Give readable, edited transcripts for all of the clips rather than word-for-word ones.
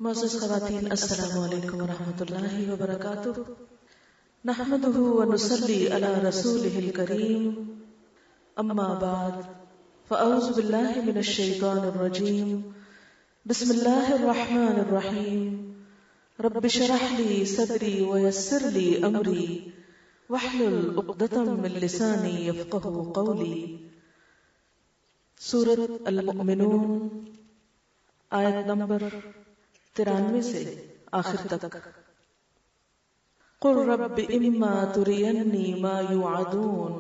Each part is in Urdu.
معزز خواتین، السلام علیکم ورحمۃ اللہ وبرکاتہ۔ نحمده ونصلی علی رسوله الکریم، اما بعد فاعوذ باللہ من الشیطان الرجیم، بسم اللہ الرحمن الرحیم۔ رب اشرح لی صدری ویسر لی امری واحلل عقدۃ من لسانی یفقهوا قولی۔ سورۃ المؤمنون، آیت نمبر 93 سے آخر تک۔ قل رب اما ترینی ما یوعدون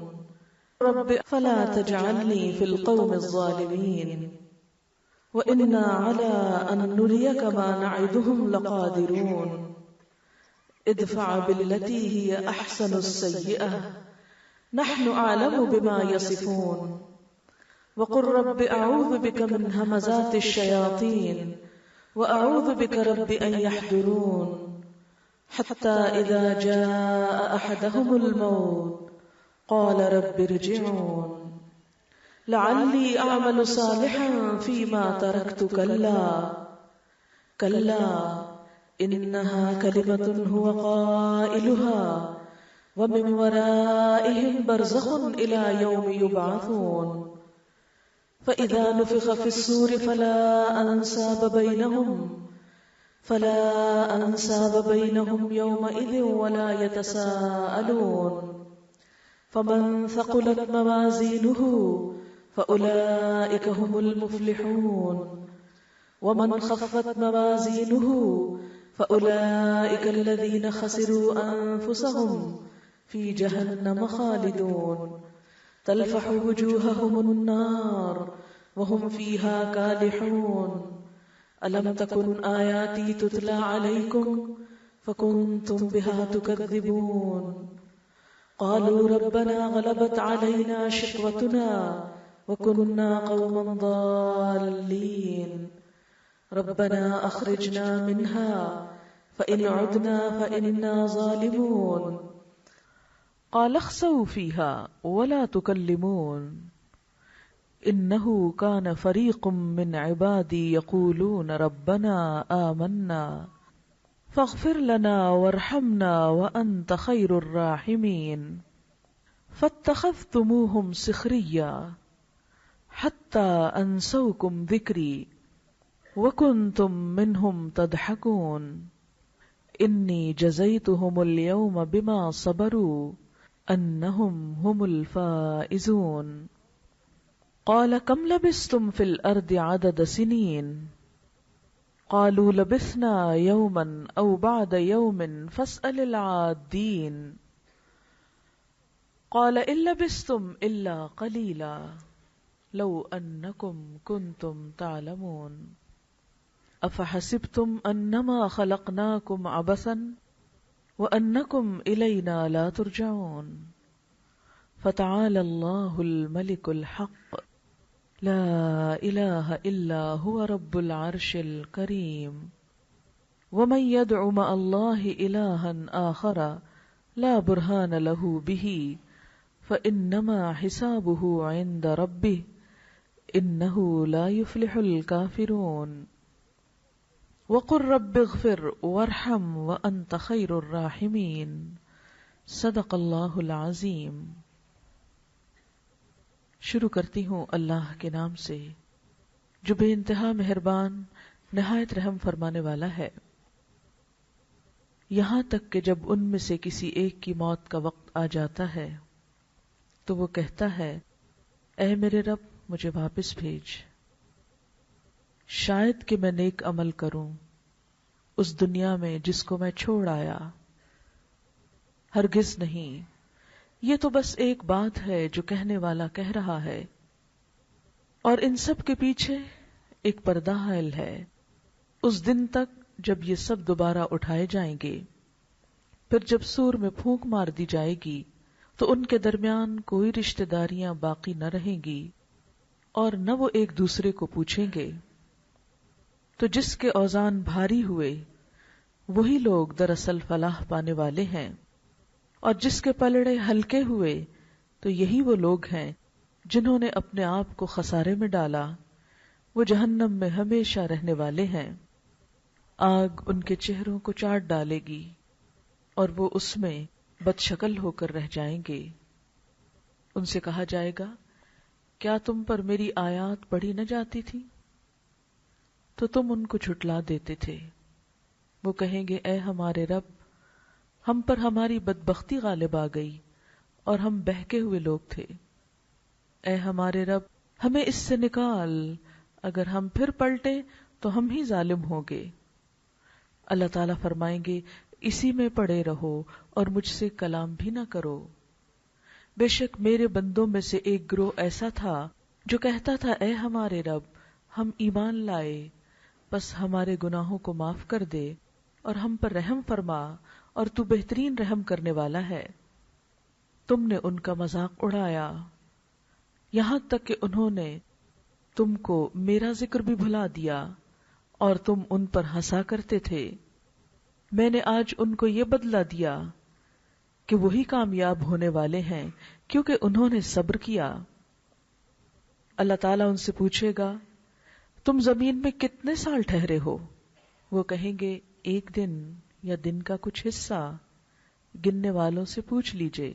رب فلا تجعلنی فی القوم الظالمین وإنا على أن نريك ما نعدهم لقادرون ادفع بالتي هي أحسن السيئة نحن أعلم بما يصفون وقل رب أعوذ بك من همزات الشياطين وأعوذ بك رب أن يحضرون حتى إذا جاء أحدهم الموت قال رب ارجعون لعلي أعمل صالحا فيما تركت كلا إنها كلمة هو قائلها ومن ورائهم برزخ إلى يوم يبعثون فإذا نفخ في الصور فلا أنساب بينهم يومئذ ولا يتساءلون فمن ثقلت موازينه فأولئك هم المفلحون ومن خفت موازينه فأولئك الذين خسروا أنفسهم في جهنم خالدون تلفح وجوههم النار وهم فيها كالحون ألم تكن آياتي تتلى عليكم فكنتم بها تكذبون قالوا ربنا غلبت علينا شقوتنا وكنا قوما ضالين ربنا أخرجنا منها فإن عدنا فإنا ظالمون قال اخسئوا فيها ولا تكلمون إنه كان فريق من عبادي يقولون ربنا آمنا فاغفر لنا وارحمنا وأنت خير الراحمين فاتخذتموهم سخريا حتى أنسوكم ذكري وكنتم منهم تضحكون إني جزيتهم اليوم بما صبروا أنهم هم الفائزون قال كم لبثتم في الأرض عدد سنين قالوا لبثنا يوما أو بعد يوم فاسأل العادين قال إن لبثتم إلا قليلا لو أنكم كنتم تعلمون أفحسبتم أنما خلقناكم عبثا وأنكم إلينا لا ترجعون فتعالى الله الملك الحق لا إله إلا هو رب العرش الكريم ومن يدع مع الله إلها آخر لا برهان له به فإنما حسابه عند ربه إنه لا يفلح الكافرون وقل رب اغفر وارحم وأنت خير الراحمين صدق اللہ العظیم۔ شروع کرتی ہوں اللہ کے نام سے جو بے انتہا مہربان نہایت رحم فرمانے والا ہے۔ یہاں تک کہ جب ان میں سے کسی ایک کی موت کا وقت آ جاتا ہے تو وہ کہتا ہے اے میرے رب مجھے واپس بھیج، شاید کہ میں نیک عمل کروں اس دنیا میں جس کو میں چھوڑ آیا۔ ہرگز نہیں، یہ تو بس ایک بات ہے جو کہنے والا کہہ رہا ہے، اور ان سب کے پیچھے ایک پردہ حائل ہے اس دن تک جب یہ سب دوبارہ اٹھائے جائیں گے۔ پھر جب سور میں پھونک مار دی جائے گی تو ان کے درمیان کوئی رشتہ داریاں باقی نہ رہیں گی اور نہ وہ ایک دوسرے کو پوچھیں گے۔ تو جس کے اوزان بھاری ہوئے وہی لوگ دراصل فلاح پانے والے ہیں، اور جس کے پلڑے ہلکے ہوئے تو یہی وہ لوگ ہیں جنہوں نے اپنے آپ کو خسارے میں ڈالا، وہ جہنم میں ہمیشہ رہنے والے ہیں۔ آگ ان کے چہروں کو چاٹ ڈالے گی اور وہ اس میں بد شکل ہو کر رہ جائیں گے۔ ان سے کہا جائے گا کیا تم پر میری آیات پڑھی نہ جاتی تھی تو تم ان کو جھٹلا دیتے تھے۔ وہ کہیں گے اے ہمارے رب، ہم پر ہماری بدبختی غالب آ گئی اور ہم بہکے ہوئے لوگ تھے۔ اے ہمارے رب، ہمیں اس سے نکال، اگر ہم پھر پلٹیں تو ہم ہی ظالم ہوں گے۔ اللہ تعالیٰ فرمائیں گے اسی میں پڑے رہو اور مجھ سے کلام بھی نہ کرو۔ بے شک میرے بندوں میں سے ایک گروہ ایسا تھا جو کہتا تھا اے ہمارے رب، ہم ایمان لائے، بس ہمارے گناہوں کو معاف کر دے اور ہم پر رحم فرما، اور تو بہترین رحم کرنے والا ہے۔ تم نے ان کا مذاق اڑایا یہاں تک کہ انہوں نے تم کو میرا ذکر بھی بھلا دیا اور تم ان پر ہنسا کرتے تھے۔ میں نے آج ان کو یہ بدلہ دیا کہ وہی کامیاب ہونے والے ہیں کیونکہ انہوں نے صبر کیا۔ اللہ تعالیٰ ان سے پوچھے گا تم زمین میں کتنے سال ٹھہرے ہو؟ وہ کہیں گے ایک دن یا دن کا کچھ حصہ، گننے والوں سے پوچھ لیجئے۔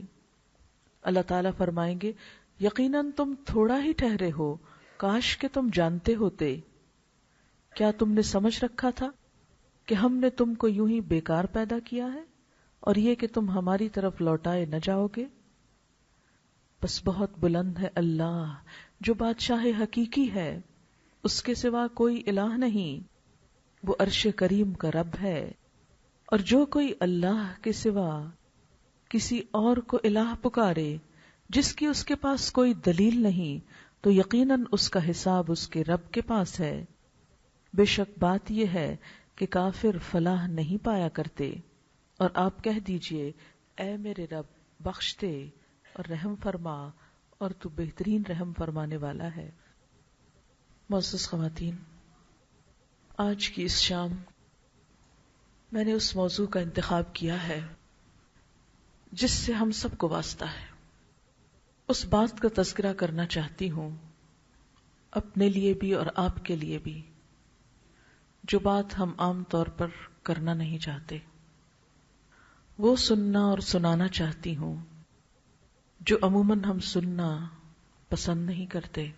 اللہ تعالیٰ فرمائیں گے یقیناً تم تھوڑا ہی ٹھہرے ہو، کاش کہ تم جانتے ہوتے۔ کیا تم نے سمجھ رکھا تھا کہ ہم نے تم کو یوں ہی بیکار پیدا کیا ہے اور یہ کہ تم ہماری طرف لوٹائے نہ جاؤ گے؟ بس بہت بلند ہے اللہ جو بادشاہ حقیقی ہے، اس کے سوا کوئی الہ نہیں، وہ عرش کریم کا رب ہے، اور جو کوئی اللہ کے سوا کسی اور کو الہ پکارے جس کی اس کے پاس کوئی دلیل نہیں تو یقیناً اس کا حساب اس کے رب کے پاس ہے۔ بے شک بات یہ ہے کہ کافر فلاح نہیں پایا کرتے، اور آپ کہہ دیجئے اے میرے رب بخش دے اور رحم فرما، اور تو بہترین رحم فرمانے والا ہے۔ معزز خواتین، آج کی اس شام میں نے اس موضوع کا انتخاب کیا ہے جس سے ہم سب کو واسطہ ہے۔ اس بات کا تذکرہ کرنا چاہتی ہوں اپنے لیے بھی اور آپ کے لیے بھی، جو بات ہم عام طور پر کرنا نہیں چاہتے، وہ سننا اور سنانا چاہتی ہوں جو عموماً ہم سننا پسند نہیں کرتے۔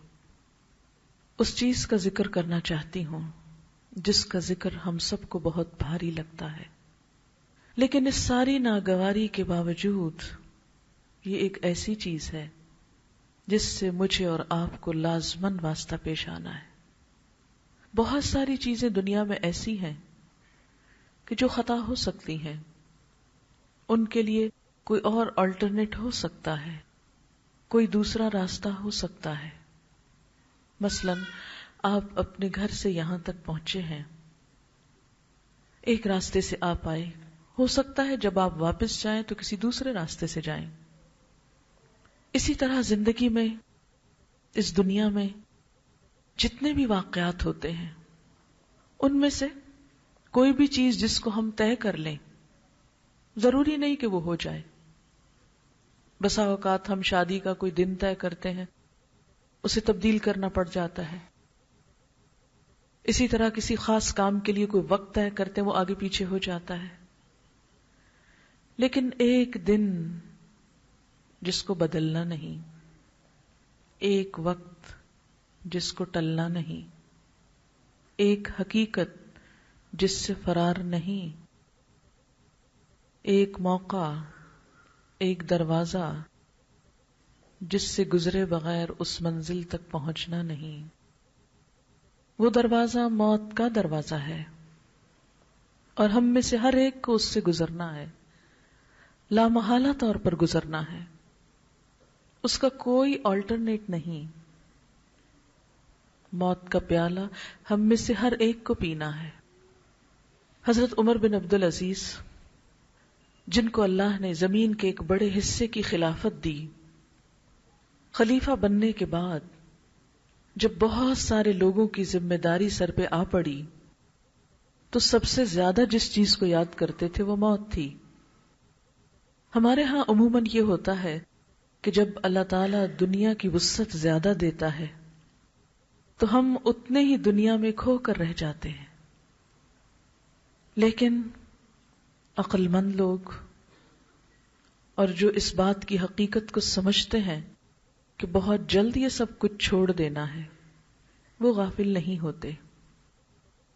اس چیز کا ذکر کرنا چاہتی ہوں جس کا ذکر ہم سب کو بہت بھاری لگتا ہے، لیکن اس ساری ناگواری کے باوجود یہ ایک ایسی چیز ہے جس سے مجھے اور آپ کو لازماً واسطہ پیش آنا ہے۔ بہت ساری چیزیں دنیا میں ایسی ہیں کہ جو خطا ہو سکتی ہیں، ان کے لیے کوئی اور آلٹرنیٹ ہو سکتا ہے، کوئی دوسرا راستہ ہو سکتا ہے۔ مثلاً آپ اپنے گھر سے یہاں تک پہنچے ہیں، ایک راستے سے آپ آئے، ہو سکتا ہے جب آپ واپس جائیں تو کسی دوسرے راستے سے جائیں۔ اسی طرح زندگی میں، اس دنیا میں جتنے بھی واقعات ہوتے ہیں، ان میں سے کوئی بھی چیز جس کو ہم طے کر لیں، ضروری نہیں کہ وہ ہو جائے۔ بسا اوقات ہم شادی کا کوئی دن طے کرتے ہیں، اسے تبدیل کرنا پڑ جاتا ہے۔ اسی طرح کسی خاص کام کے لیے کوئی وقت طے کرتے ہیں، وہ آگے پیچھے ہو جاتا ہے۔ لیکن ایک دن جس کو بدلنا نہیں، ایک وقت جس کو ٹلنا نہیں، ایک حقیقت جس سے فرار نہیں، ایک موقع، ایک دروازہ جس سے گزرے بغیر اس منزل تک پہنچنا نہیں، وہ دروازہ موت کا دروازہ ہے، اور ہم میں سے ہر ایک کو اس سے گزرنا ہے، لامحالہ طور پر گزرنا ہے، اس کا کوئی آلٹرنیٹ نہیں۔ موت کا پیالہ ہم میں سے ہر ایک کو پینا ہے۔ حضرت عمر بن عبد العزیز، جن کو اللہ نے زمین کے ایک بڑے حصے کی خلافت دی، خلیفہ بننے کے بعد جب بہت سارے لوگوں کی ذمہ داری سر پہ آ پڑی تو سب سے زیادہ جس چیز کو یاد کرتے تھے وہ موت تھی۔ ہمارے ہاں عموماً یہ ہوتا ہے کہ جب اللہ تعالیٰ دنیا کی وسعت زیادہ دیتا ہے تو ہم اتنے ہی دنیا میں کھو کر رہ جاتے ہیں، لیکن عقل مند لوگ اور جو اس بات کی حقیقت کو سمجھتے ہیں کہ بہت جلد یہ سب کچھ چھوڑ دینا ہے، وہ غافل نہیں ہوتے.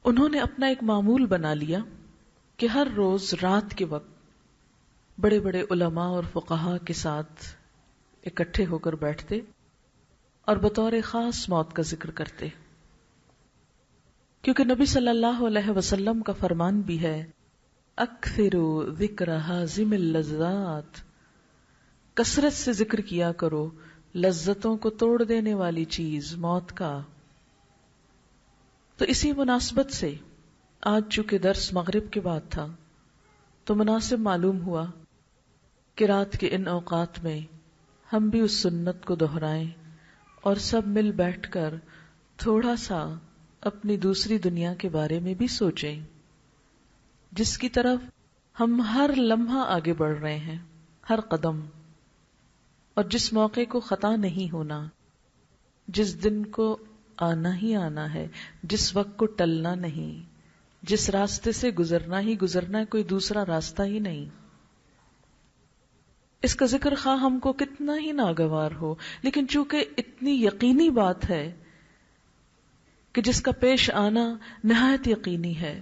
انہوں نے اپنا ایک معمول بنا لیا کہ ہر روز رات کے وقت بڑے بڑے علماء اور فقہاء کے ساتھ اکٹھے ہو کر بیٹھتے اور بطور خاص موت کا ذکر کرتے، کیونکہ نبی صلی اللہ علیہ وسلم کا فرمان بھی ہے اکثروا ذکر حازم اللذات، کثرت سے ذکر کیا کرو لذتوں کو توڑ دینے والی چیز موت کا. تو اسی مناسبت سے آج چونکہ درس مغرب کے بعد تھا تو مناسب معلوم ہوا کہ رات کے ان اوقات میں ہم بھی اس سنت کو دہرائیں اور سب مل بیٹھ کر تھوڑا سا اپنی دوسری دنیا کے بارے میں بھی سوچیں، جس کی طرف ہم ہر لمحہ آگے بڑھ رہے ہیں، ہر قدم، اور جس موقع کو خطا نہیں ہونا، جس دن کو آنا ہی آنا ہے، جس وقت کو ٹلنا نہیں، جس راستے سے گزرنا ہی گزرنا ہے، کوئی دوسرا راستہ ہی نہیں. اس کا ذکر خواہ ہم کو کتنا ہی ناگوار ہو، لیکن چونکہ اتنی یقینی بات ہے کہ جس کا پیش آنا نہایت یقینی ہے،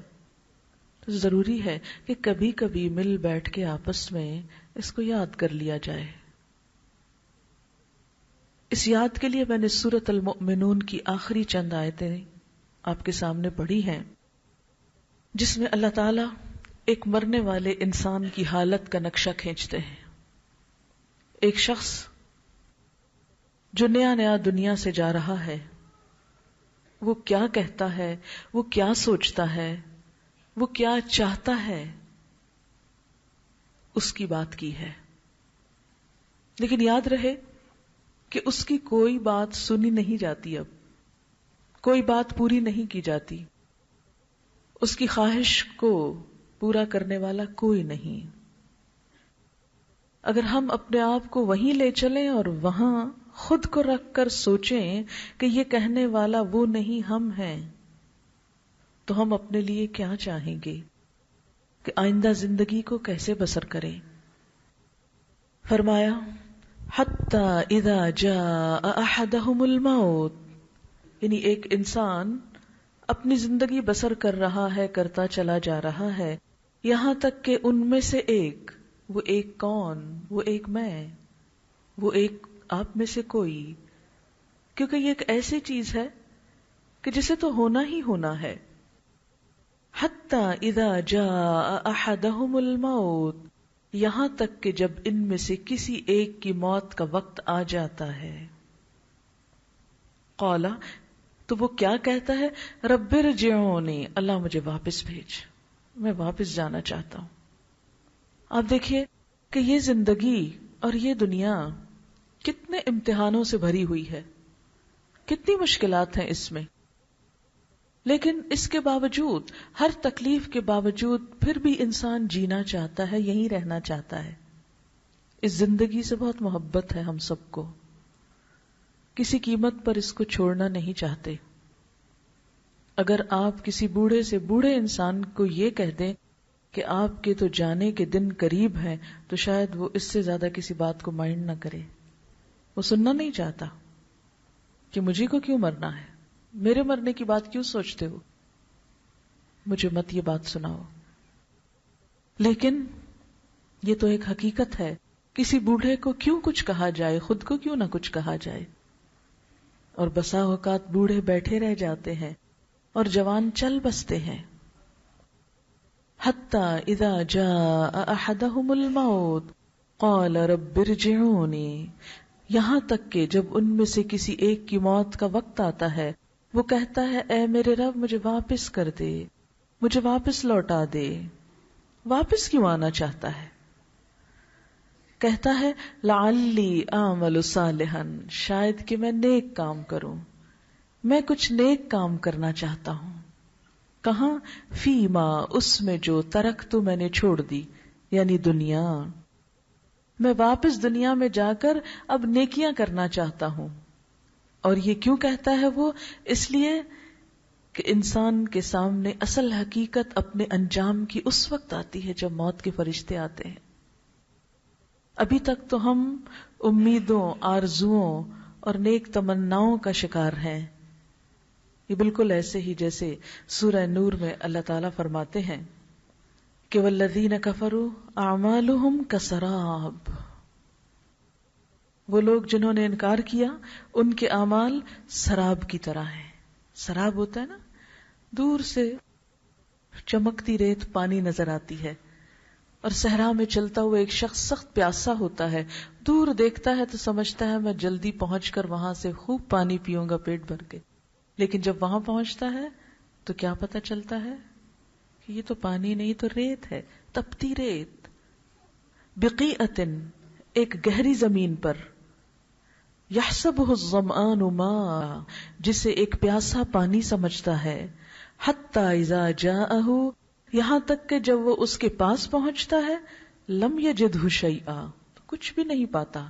تو ضروری ہے کہ کبھی کبھی مل بیٹھ کے آپس میں اس کو یاد کر لیا جائے. اس یاد کے لیے میں نے سورۃ المؤمنون کی آخری چند آیتیں آپ کے سامنے پڑھی ہیں، جس میں اللہ تعالیٰ ایک مرنے والے انسان کی حالت کا نقشہ کھینچتے ہیں. ایک شخص جو نیا نیا دنیا سے جا رہا ہے، وہ کیا کہتا ہے، وہ کیا سوچتا ہے، وہ کیا چاہتا ہے، اس کی بات کی ہے. لیکن یاد رہے کہ اس کی کوئی بات سنی نہیں جاتی، اب کوئی بات پوری نہیں کی جاتی، اس کی خواہش کو پورا کرنے والا کوئی نہیں. اگر ہم اپنے آپ کو وہیں لے چلیں اور وہاں خود کو رکھ کر سوچیں کہ یہ کہنے والا وہ نہیں ہم ہیں، تو ہم اپنے لیے کیا چاہیں گے کہ آئندہ زندگی کو کیسے بسر کریں. فرمایا حتی اذا جاء احدهم الموت، یعنی ایک انسان اپنی زندگی بسر کر رہا ہے، کرتا چلا جا رہا ہے، یہاں تک کہ ان میں سے ایک، وہ ایک کون؟ وہ ایک میں، وہ ایک آپ میں سے کوئی، کیونکہ یہ ایک ایسی چیز ہے کہ جسے تو ہونا ہی ہونا ہے. حتی اذا جاء احدهم الموت، یہاں تک کہ جب ان میں سے کسی ایک کی موت کا وقت آ جاتا ہے. قالا، تو وہ کیا کہتا ہے؟ رب ارجعونی، اللہ مجھے واپس بھیج، میں واپس جانا چاہتا ہوں. آپ دیکھیے کہ یہ زندگی اور یہ دنیا کتنے امتحانوں سے بھری ہوئی ہے، کتنی مشکلات ہیں اس میں، لیکن اس کے باوجود، ہر تکلیف کے باوجود پھر بھی انسان جینا چاہتا ہے، یہیں رہنا چاہتا ہے. اس زندگی سے بہت محبت ہے ہم سب کو، کسی قیمت پر اس کو چھوڑنا نہیں چاہتے. اگر آپ کسی بوڑھے سے بوڑھے انسان کو یہ کہہ دیں کہ آپ کے تو جانے کے دن قریب ہیں، تو شاید وہ اس سے زیادہ کسی بات کو مائنڈ نہ کرے. وہ سننا نہیں چاہتا کہ مجھے کو کیوں مرنا ہے، میرے مرنے کی بات کیوں سوچتے ہو، مجھے مت یہ بات سناؤ. لیکن یہ تو ایک حقیقت ہے، کسی بوڑھے کو کیوں کچھ کہا جائے، خود کو کیوں نہ کچھ کہا جائے. اور بسا اوقات بوڑھے بیٹھے رہ جاتے ہیں اور جوان چل بستے ہیں. حتی اذا جاء احدهم الموت قال رب ارجعونی، یہاں تک کہ جب ان میں سے کسی ایک کی موت کا وقت آتا ہے، وہ کہتا ہے اے میرے رب مجھے واپس کر دے، مجھے واپس لوٹا دے. واپس کیوں آنا چاہتا ہے؟ کہتا ہے لعلی اعمل صالحا، شاید کہ میں نیک کام کروں، میں کچھ نیک کام کرنا چاہتا ہوں. کہاں؟ فیما، اس میں جو ترکت میں نے چھوڑ دی، یعنی دنیا. میں واپس دنیا میں جا کر اب نیکیاں کرنا چاہتا ہوں. اور یہ کیوں کہتا ہے وہ؟ اس لیے کہ انسان کے سامنے اصل حقیقت اپنے انجام کی اس وقت آتی ہے جب موت کے فرشتے آتے ہیں. ابھی تک تو ہم امیدوں، آرزوؤں اور نیک تمناؤں کا شکار ہیں. یہ بالکل ایسے ہی جیسے سورہ نور میں اللہ تعالیٰ فرماتے ہیں کہ والذین کفروا اعمالهم کسراب، وہ لوگ جنہوں نے انکار کیا ان کے اعمال سراب کی طرح ہیں. سراب ہوتا ہے نا، دور سے چمکتی ریت پانی نظر آتی ہے، اور صحرا میں چلتا ہوا ایک شخص سخت پیاسا ہوتا ہے، دور دیکھتا ہے تو سمجھتا ہے میں جلدی پہنچ کر وہاں سے خوب پانی پیوں گا پیٹ بھر کے، لیکن جب وہاں پہنچتا ہے تو کیا پتہ چلتا ہے کہ یہ تو پانی نہیں تو ریت ہے، تپتی ریت. بقیعۃ، ایک گہری زمین پر، یحسبہ الظمآن ماء، جسے ایک پیاسا پانی سمجھتا ہے، حتی اذا جاءہ، یہاں تک کہ جب وہ اس کے پاس پہنچتا ہے، لم یجدہ شیئا، کچھ بھی نہیں پاتا،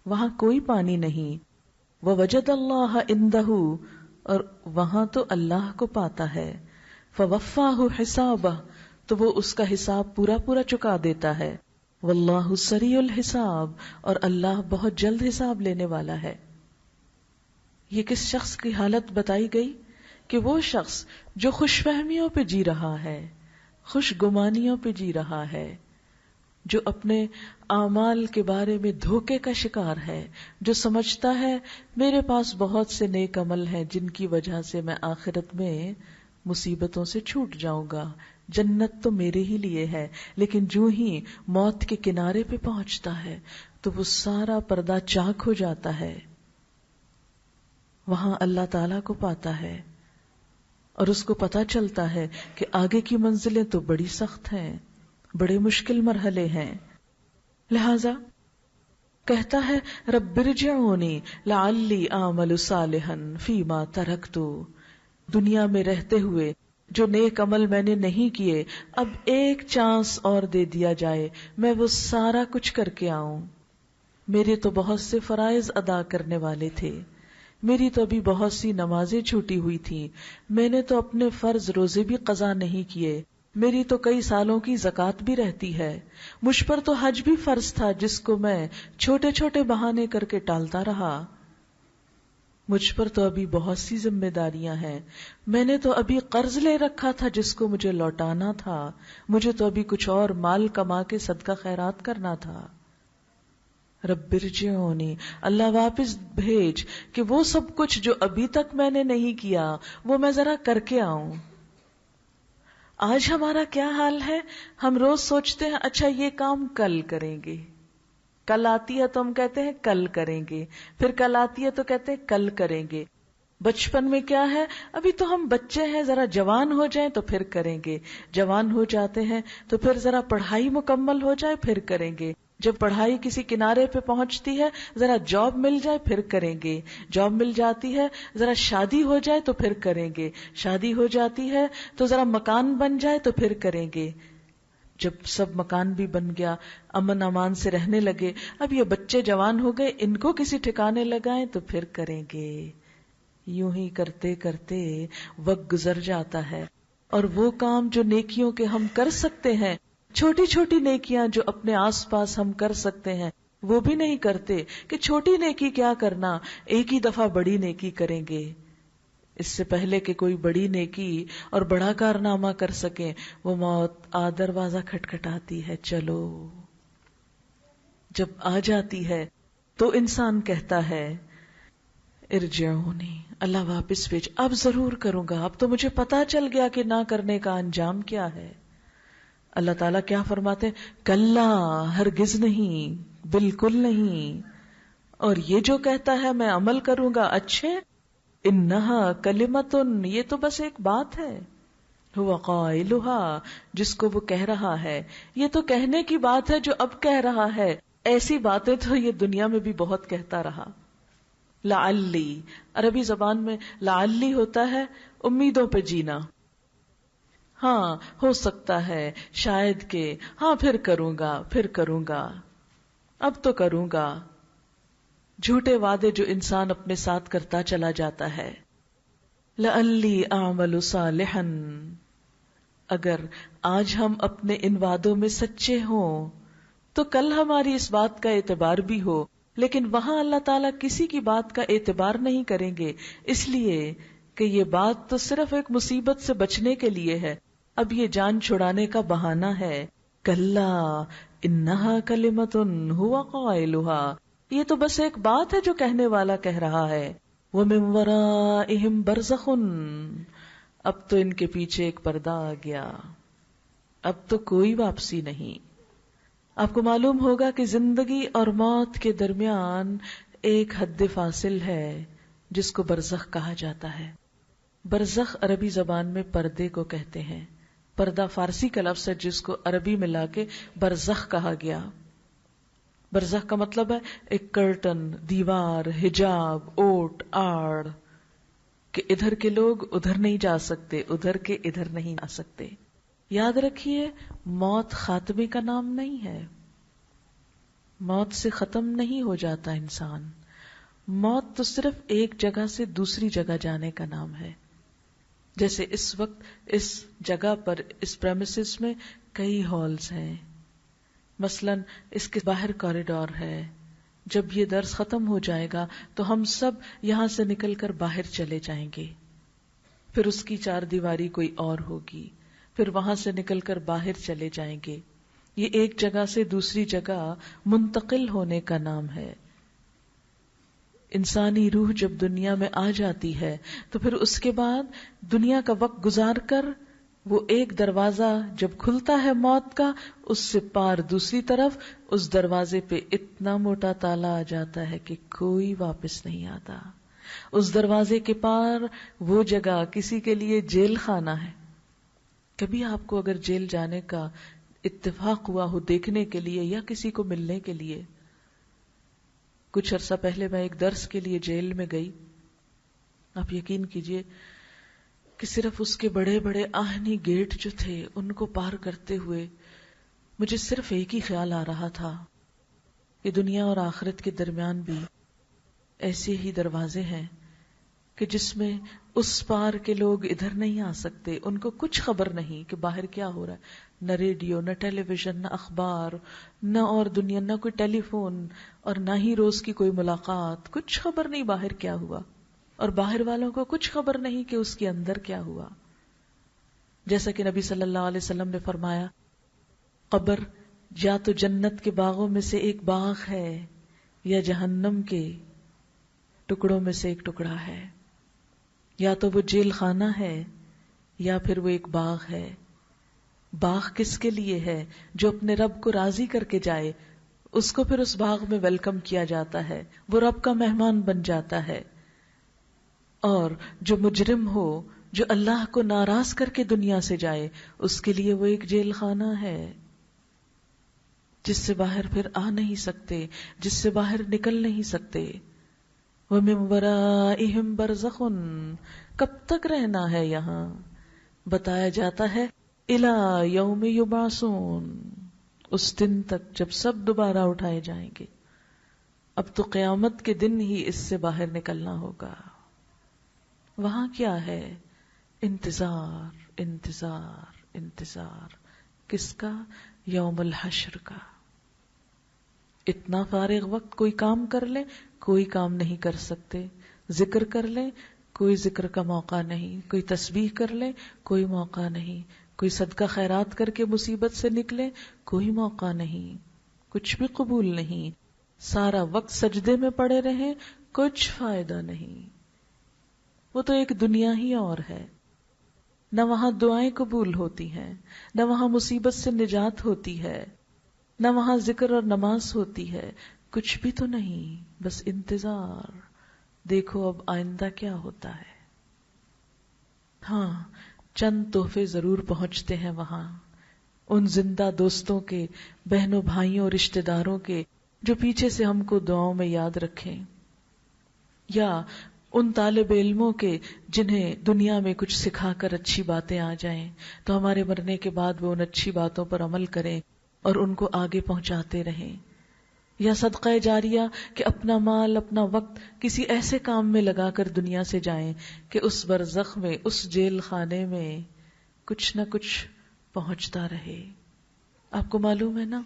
وہاں کوئی پانی نہیں. ووجد اللہ عندہ، اور وہاں تو اللہ کو پاتا ہے. فوفاہ حسابہ، تو وہ اس کا حساب پورا پورا چکا دیتا ہے. واللہ سریع الحساب، اور اللہ بہت جلد حساب لینے والا ہے. یہ کس شخص کی حالت بتائی گئی؟ کہ وہ شخص جو خوش فہمیوں پہ جی رہا ہے، خوش گمانیوں پہ جی رہا ہے، جو اپنے اعمال کے بارے میں دھوکے کا شکار ہے، جو سمجھتا ہے میرے پاس بہت سے نیک عمل ہیں جن کی وجہ سے میں آخرت میں مصیبتوں سے چھوٹ جاؤں گا، جنت تو میرے ہی لیے ہے. لیکن جو ہی موت کے کنارے پہ پہنچتا ہے تو وہ سارا پردہ چاک ہو جاتا ہے. وہاں اللہ تعالیٰ کو پاتا ہے اور اس کو پتا چلتا ہے کہ آگے کی منزلیں تو بڑی سخت ہیں، بڑے مشکل مرحلے ہیں. لہذا کہتا ہے رب ارجعونی لعلی اعمل صالحا فیما ترکت، دنیا میں رہتے ہوئے جو نیک عمل میں نے نہیں کیے اب ایک چانس اور دے دیا جائے، میں وہ سارا کچھ کر کے آؤں. میرے تو بہت سے فرائض ادا کرنے والے تھے، میری تو ابھی بہت سی نمازیں چھوٹی ہوئی تھی، میں نے تو اپنے فرض روزے بھی قضا نہیں کیے، میری تو کئی سالوں کی زکوٰۃ بھی رہتی ہے، مجھ پر تو حج بھی فرض تھا جس کو میں چھوٹے چھوٹے بہانے کر کے ٹالتا رہا، مجھ پر تو ابھی بہت سی ذمہ داریاں ہیں، میں نے تو ابھی قرض لے رکھا تھا جس کو مجھے لوٹانا تھا، مجھے تو ابھی کچھ اور مال کما کے صدقہ خیرات کرنا تھا. رب ارجعونی، اللہ واپس بھیج کہ وہ سب کچھ جو ابھی تک میں نے نہیں کیا وہ میں ذرا کر کے آؤں. آج ہمارا کیا حال ہے؟ ہم روز سوچتے ہیں اچھا یہ کام کل کریں گے، کل آتی ہے تو ہم کہتے ہیں کل کریں گے، پھر کل آتی ہے تو کہتے ہیں کل کریں گے. بچپن میں کیا ہے، ابھی تو ہم بچے ہیں، ذرا جوان ہو جائیں تو پھر کریں گے، جوان ہو جاتے ہیں تو پھر ذرا پڑھائی مکمل ہو جائے پھر کریں گے، جب پڑھائی کسی کنارے پہ پہنچتی ہے ذرا جاب مل جائے پھر کریں گے، جاب مل جاتی ہے ذرا شادی ہو جائے تو پھر کریں گے، شادی ہو جاتی ہے تو ذرا مکان بن جائے تو پھر کریں گے. جب سب مکان بھی بن گیا، امن امان سے رہنے لگے، اب یہ بچے جوان ہو گئے، ان کو کسی ٹھکانے لگائیں تو پھر کریں گے. یوں ہی کرتے کرتے وقت گزر جاتا ہے، اور وہ کام جو نیکیوں کے ہم کر سکتے ہیں، چھوٹی چھوٹی نیکیاں جو اپنے آس پاس ہم کر سکتے ہیں وہ بھی نہیں کرتے کہ چھوٹی نیکی کیا کرنا، ایک ہی دفعہ بڑی نیکی کریں گے. اس سے پہلے کہ کوئی بڑی نیکی اور بڑا کارنامہ کر سکیں وہ موت دروازہ کھٹکھٹاتی ہے. چلو، جب آ جاتی ہے تو انسان کہتا ہے ارجعونی، اللہ واپس بھیج، اب ضرور کروں گا، اب تو مجھے پتا چل گیا کہ نہ کرنے کا انجام کیا ہے. اللہ تعالیٰ کیا فرماتے ہیں؟ کلا، ہرگز نہیں، بالکل نہیں. اور یہ جو کہتا ہے میں عمل کروں گا اچھے، انہا کلمتن، یہ تو بس ایک بات ہے، ہوا قائلہا، جس کو وہ کہہ رہا ہے، یہ تو کہنے کی بات ہے جو اب کہہ رہا ہے. ایسی باتیں تو یہ دنیا میں بھی بہت کہتا رہا. لعلی، عربی زبان میں لعلی ہوتا ہے امیدوں پہ جینا. ہاں ہو سکتا ہے، شاید کہ، ہاں پھر کروں گا، پھر کروں گا، اب تو کروں گا. جھوٹے وعدے جو انسان اپنے ساتھ کرتا چلا جاتا ہے. لعلی اعمل صالحا، اگر آج ہم اپنے ان وعدوں میں سچے ہوں تو کل ہماری اس بات کا اعتبار بھی ہو، لیکن وہاں اللہ تعالیٰ کسی کی بات کا اعتبار نہیں کریں گے، اس لیے کہ یہ بات تو صرف ایک مصیبت سے بچنے کے لیے ہے، اب یہ جان چھڑانے کا بہانہ ہے۔ کلا انہا کلمۃ ہوا قائلھا، یہ تو بس ایک بات ہے جو کہنے والا کہہ رہا ہے۔ ومن ورائہم برزخ، اب تو ان کے پیچھے ایک پردہ آ گیا، اب تو کوئی واپسی نہیں۔ آپ کو معلوم ہوگا کہ زندگی اور موت کے درمیان ایک حد فاصل ہے جس کو برزخ کہا جاتا ہے۔ برزخ عربی زبان میں پردے کو کہتے ہیں، پردہ فارسی کا لفظ ہے جس کو عربی میں لا کے برزخ کہا گیا۔ برزخ کا مطلب ہے ایک کرٹن، دیوار، حجاب، اوٹ، آڑ، کہ ادھر کے لوگ ادھر نہیں جا سکتے، ادھر کے ادھر نہیں آ سکتے۔ یاد رکھیے، موت خاتمے کا نام نہیں ہے، موت سے ختم نہیں ہو جاتا انسان، موت تو صرف ایک جگہ سے دوسری جگہ جانے کا نام ہے۔ جیسے اس وقت اس جگہ پر، اس پریمیسز میں کئی ہالز ہیں، مثلا اس کے باہر کوریڈور ہے، جب یہ درس ختم ہو جائے گا تو ہم سب یہاں سے نکل کر باہر چلے جائیں گے، پھر اس کی چار دیواری کوئی اور ہوگی، پھر وہاں سے نکل کر باہر چلے جائیں گے۔ یہ ایک جگہ سے دوسری جگہ منتقل ہونے کا نام ہے۔ انسانی روح جب دنیا میں آ جاتی ہے تو پھر اس کے بعد دنیا کا وقت گزار کر وہ ایک دروازہ جب کھلتا ہے موت کا، اس سے پار دوسری طرف اس دروازے پہ اتنا موٹا تالا آ جاتا ہے کہ کوئی واپس نہیں آتا۔ اس دروازے کے پار وہ جگہ کسی کے لیے جیل خانہ ہے۔ کبھی آپ کو اگر جیل جانے کا اتفاق ہوا ہو دیکھنے کے لیے یا کسی کو ملنے کے لیے، کچھ عرصہ پہلے میں ایک درس کے لیے جیل میں گئی، آپ یقین کیجئے کہ صرف اس کے بڑے بڑے آہنی گیٹ جو تھے ان کو پار کرتے ہوئے مجھے صرف ایک ہی خیال آ رہا تھا کہ دنیا اور آخرت کے درمیان بھی ایسے ہی دروازے ہیں کہ جس میں اس پار کے لوگ ادھر نہیں آ سکتے، ان کو کچھ خبر نہیں کہ باہر کیا ہو رہا ہے، نہ ریڈیو، نہ ٹیلی ویژن، نہ اخبار، نہ اور دنیا، نہ کوئی ٹیلی فون، اور نہ ہی روز کی کوئی ملاقات، کچھ خبر نہیں باہر کیا ہوا، اور باہر والوں کو کچھ خبر نہیں کہ اس کے اندر کیا ہوا۔ جیسا کہ نبی صلی اللہ علیہ وسلم نے فرمایا، قبر یا تو جنت کے باغوں میں سے ایک باغ ہے یا جہنم کے ٹکڑوں میں سے ایک ٹکڑا ہے، یا تو وہ جیل خانہ ہے یا پھر وہ ایک باغ ہے۔ باغ کس کے لیے ہے؟ جو اپنے رب کو راضی کر کے جائے، اس کو پھر اس باغ میں ویلکم کیا جاتا ہے، وہ رب کا مہمان بن جاتا ہے۔ اور جو مجرم ہو، جو اللہ کو ناراض کر کے دنیا سے جائے، اس کے لیے وہ ایک جیل خانہ ہے جس سے باہر پھر آ نہیں سکتے، جس سے باہر نکل نہیں سکتے۔ وَمِن وَرَائِهِمْ بَرْزَخٌ، کب تک رہنا ہے یہاں؟ بتایا جاتا ہے اِلَى يَوْمِ يُبْعَثُونَ، اس دن تک جب سب دوبارہ اٹھائے جائیں گے۔ اب تو قیامت کے دن ہی اس سے باہر نکلنا ہوگا۔ وہاں کیا ہے؟ انتظار، انتظار، انتظار، کس کا؟ یوم الحشر کا۔ اتنا فارغ وقت کوئی کام کر لیں، کوئی کام نہیں کر سکتے، ذکر کر لیں، کوئی ذکر کا موقع نہیں، کوئی تسبیح کر لیں، کوئی موقع نہیں، کوئی صدقہ خیرات کر کے مصیبت سے نکلے، کوئی موقع نہیں، کچھ بھی قبول نہیں، سارا وقت سجدے میں پڑے رہیں، کچھ فائدہ نہیں۔ وہ تو ایک دنیا ہی اور ہے، نہ وہاں دعائیں قبول ہوتی ہیں، نہ وہاں مصیبت سے نجات ہوتی ہے، نہ وہاں ذکر اور نماز ہوتی ہے، کچھ بھی تو نہیں، بس انتظار، دیکھو اب آئندہ کیا ہوتا ہے۔ ہاں، چند تحفے ضرور پہنچتے ہیں وہاں، ان زندہ دوستوں کے، بہنوں بھائیوں رشتہ داروں کے جو پیچھے سے ہم کو دعاؤں میں یاد رکھیں، یا ان طالب علموں کے جنہیں دنیا میں کچھ سکھا کر اچھی باتیں آ جائیں تو ہمارے مرنے کے بعد وہ ان اچھی باتوں پر عمل کریں اور ان کو آگے پہنچاتے رہیں۔ یا صدقہ جاریہ کہ اپنا مال اپنا وقت کسی ایسے کام میں لگا کر دنیا سے جائیں کہ اس برزخ میں اس جیل خانے میں کچھ نہ کچھ پہنچتا رہے. آپ کو معلوم ہے نا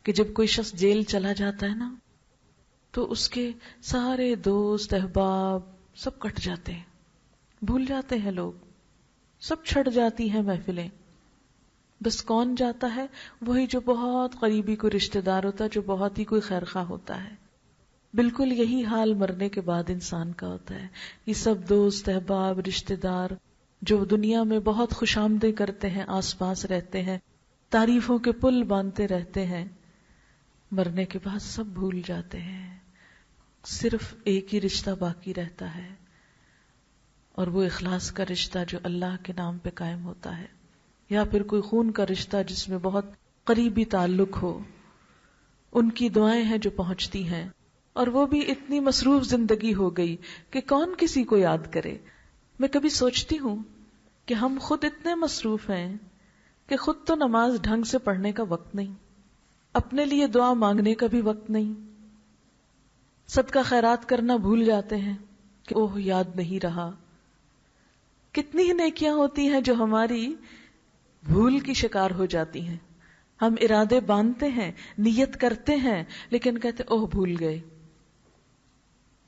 کہ جب کوئی شخص جیل چلا جاتا ہے نا تو اس کے سارے دوست احباب سب کٹ جاتے ہیں, بھول جاتے ہیں لوگ, سب چھٹ جاتی ہیں محفلیں. بس کون جاتا ہے؟ وہی جو بہت قریبی کوئی رشتہ دار ہوتا ہے, جو بہت ہی کوئی خیر خواہ ہوتا ہے. بالکل یہی حال مرنے کے بعد انسان کا ہوتا ہے. یہ سب دوست احباب رشتہ دار جو دنیا میں بہت خوش آمدیں کرتے ہیں, آس پاس رہتے ہیں, تعریفوں کے پل باندھتے رہتے ہیں, مرنے کے بعد سب بھول جاتے ہیں. صرف ایک ہی رشتہ باقی رہتا ہے, اور وہ اخلاص کا رشتہ جو اللہ کے نام پہ قائم ہوتا ہے, یا پھر کوئی خون کا رشتہ جس میں بہت قریبی تعلق ہو. ان کی دعائیں ہیں جو پہنچتی ہیں, اور وہ بھی اتنی مصروف زندگی ہو گئی کہ کون کسی کو یاد کرے. میں کبھی سوچتی ہوں کہ ہم خود اتنے مصروف ہیں کہ خود تو نماز ڈھنگ سے پڑھنے کا وقت نہیں, اپنے لیے دعا مانگنے کا بھی وقت نہیں, صدقہ خیرات کرنا بھول جاتے ہیں کہ اوہ یاد نہیں رہا. کتنی ہی نیکیاں ہوتی ہیں جو ہماری بھول کی شکار ہو جاتی ہیں. ہم ارادے باندھتے ہیں, نیت کرتے ہیں, لیکن کہتے اوہ بھول گئے.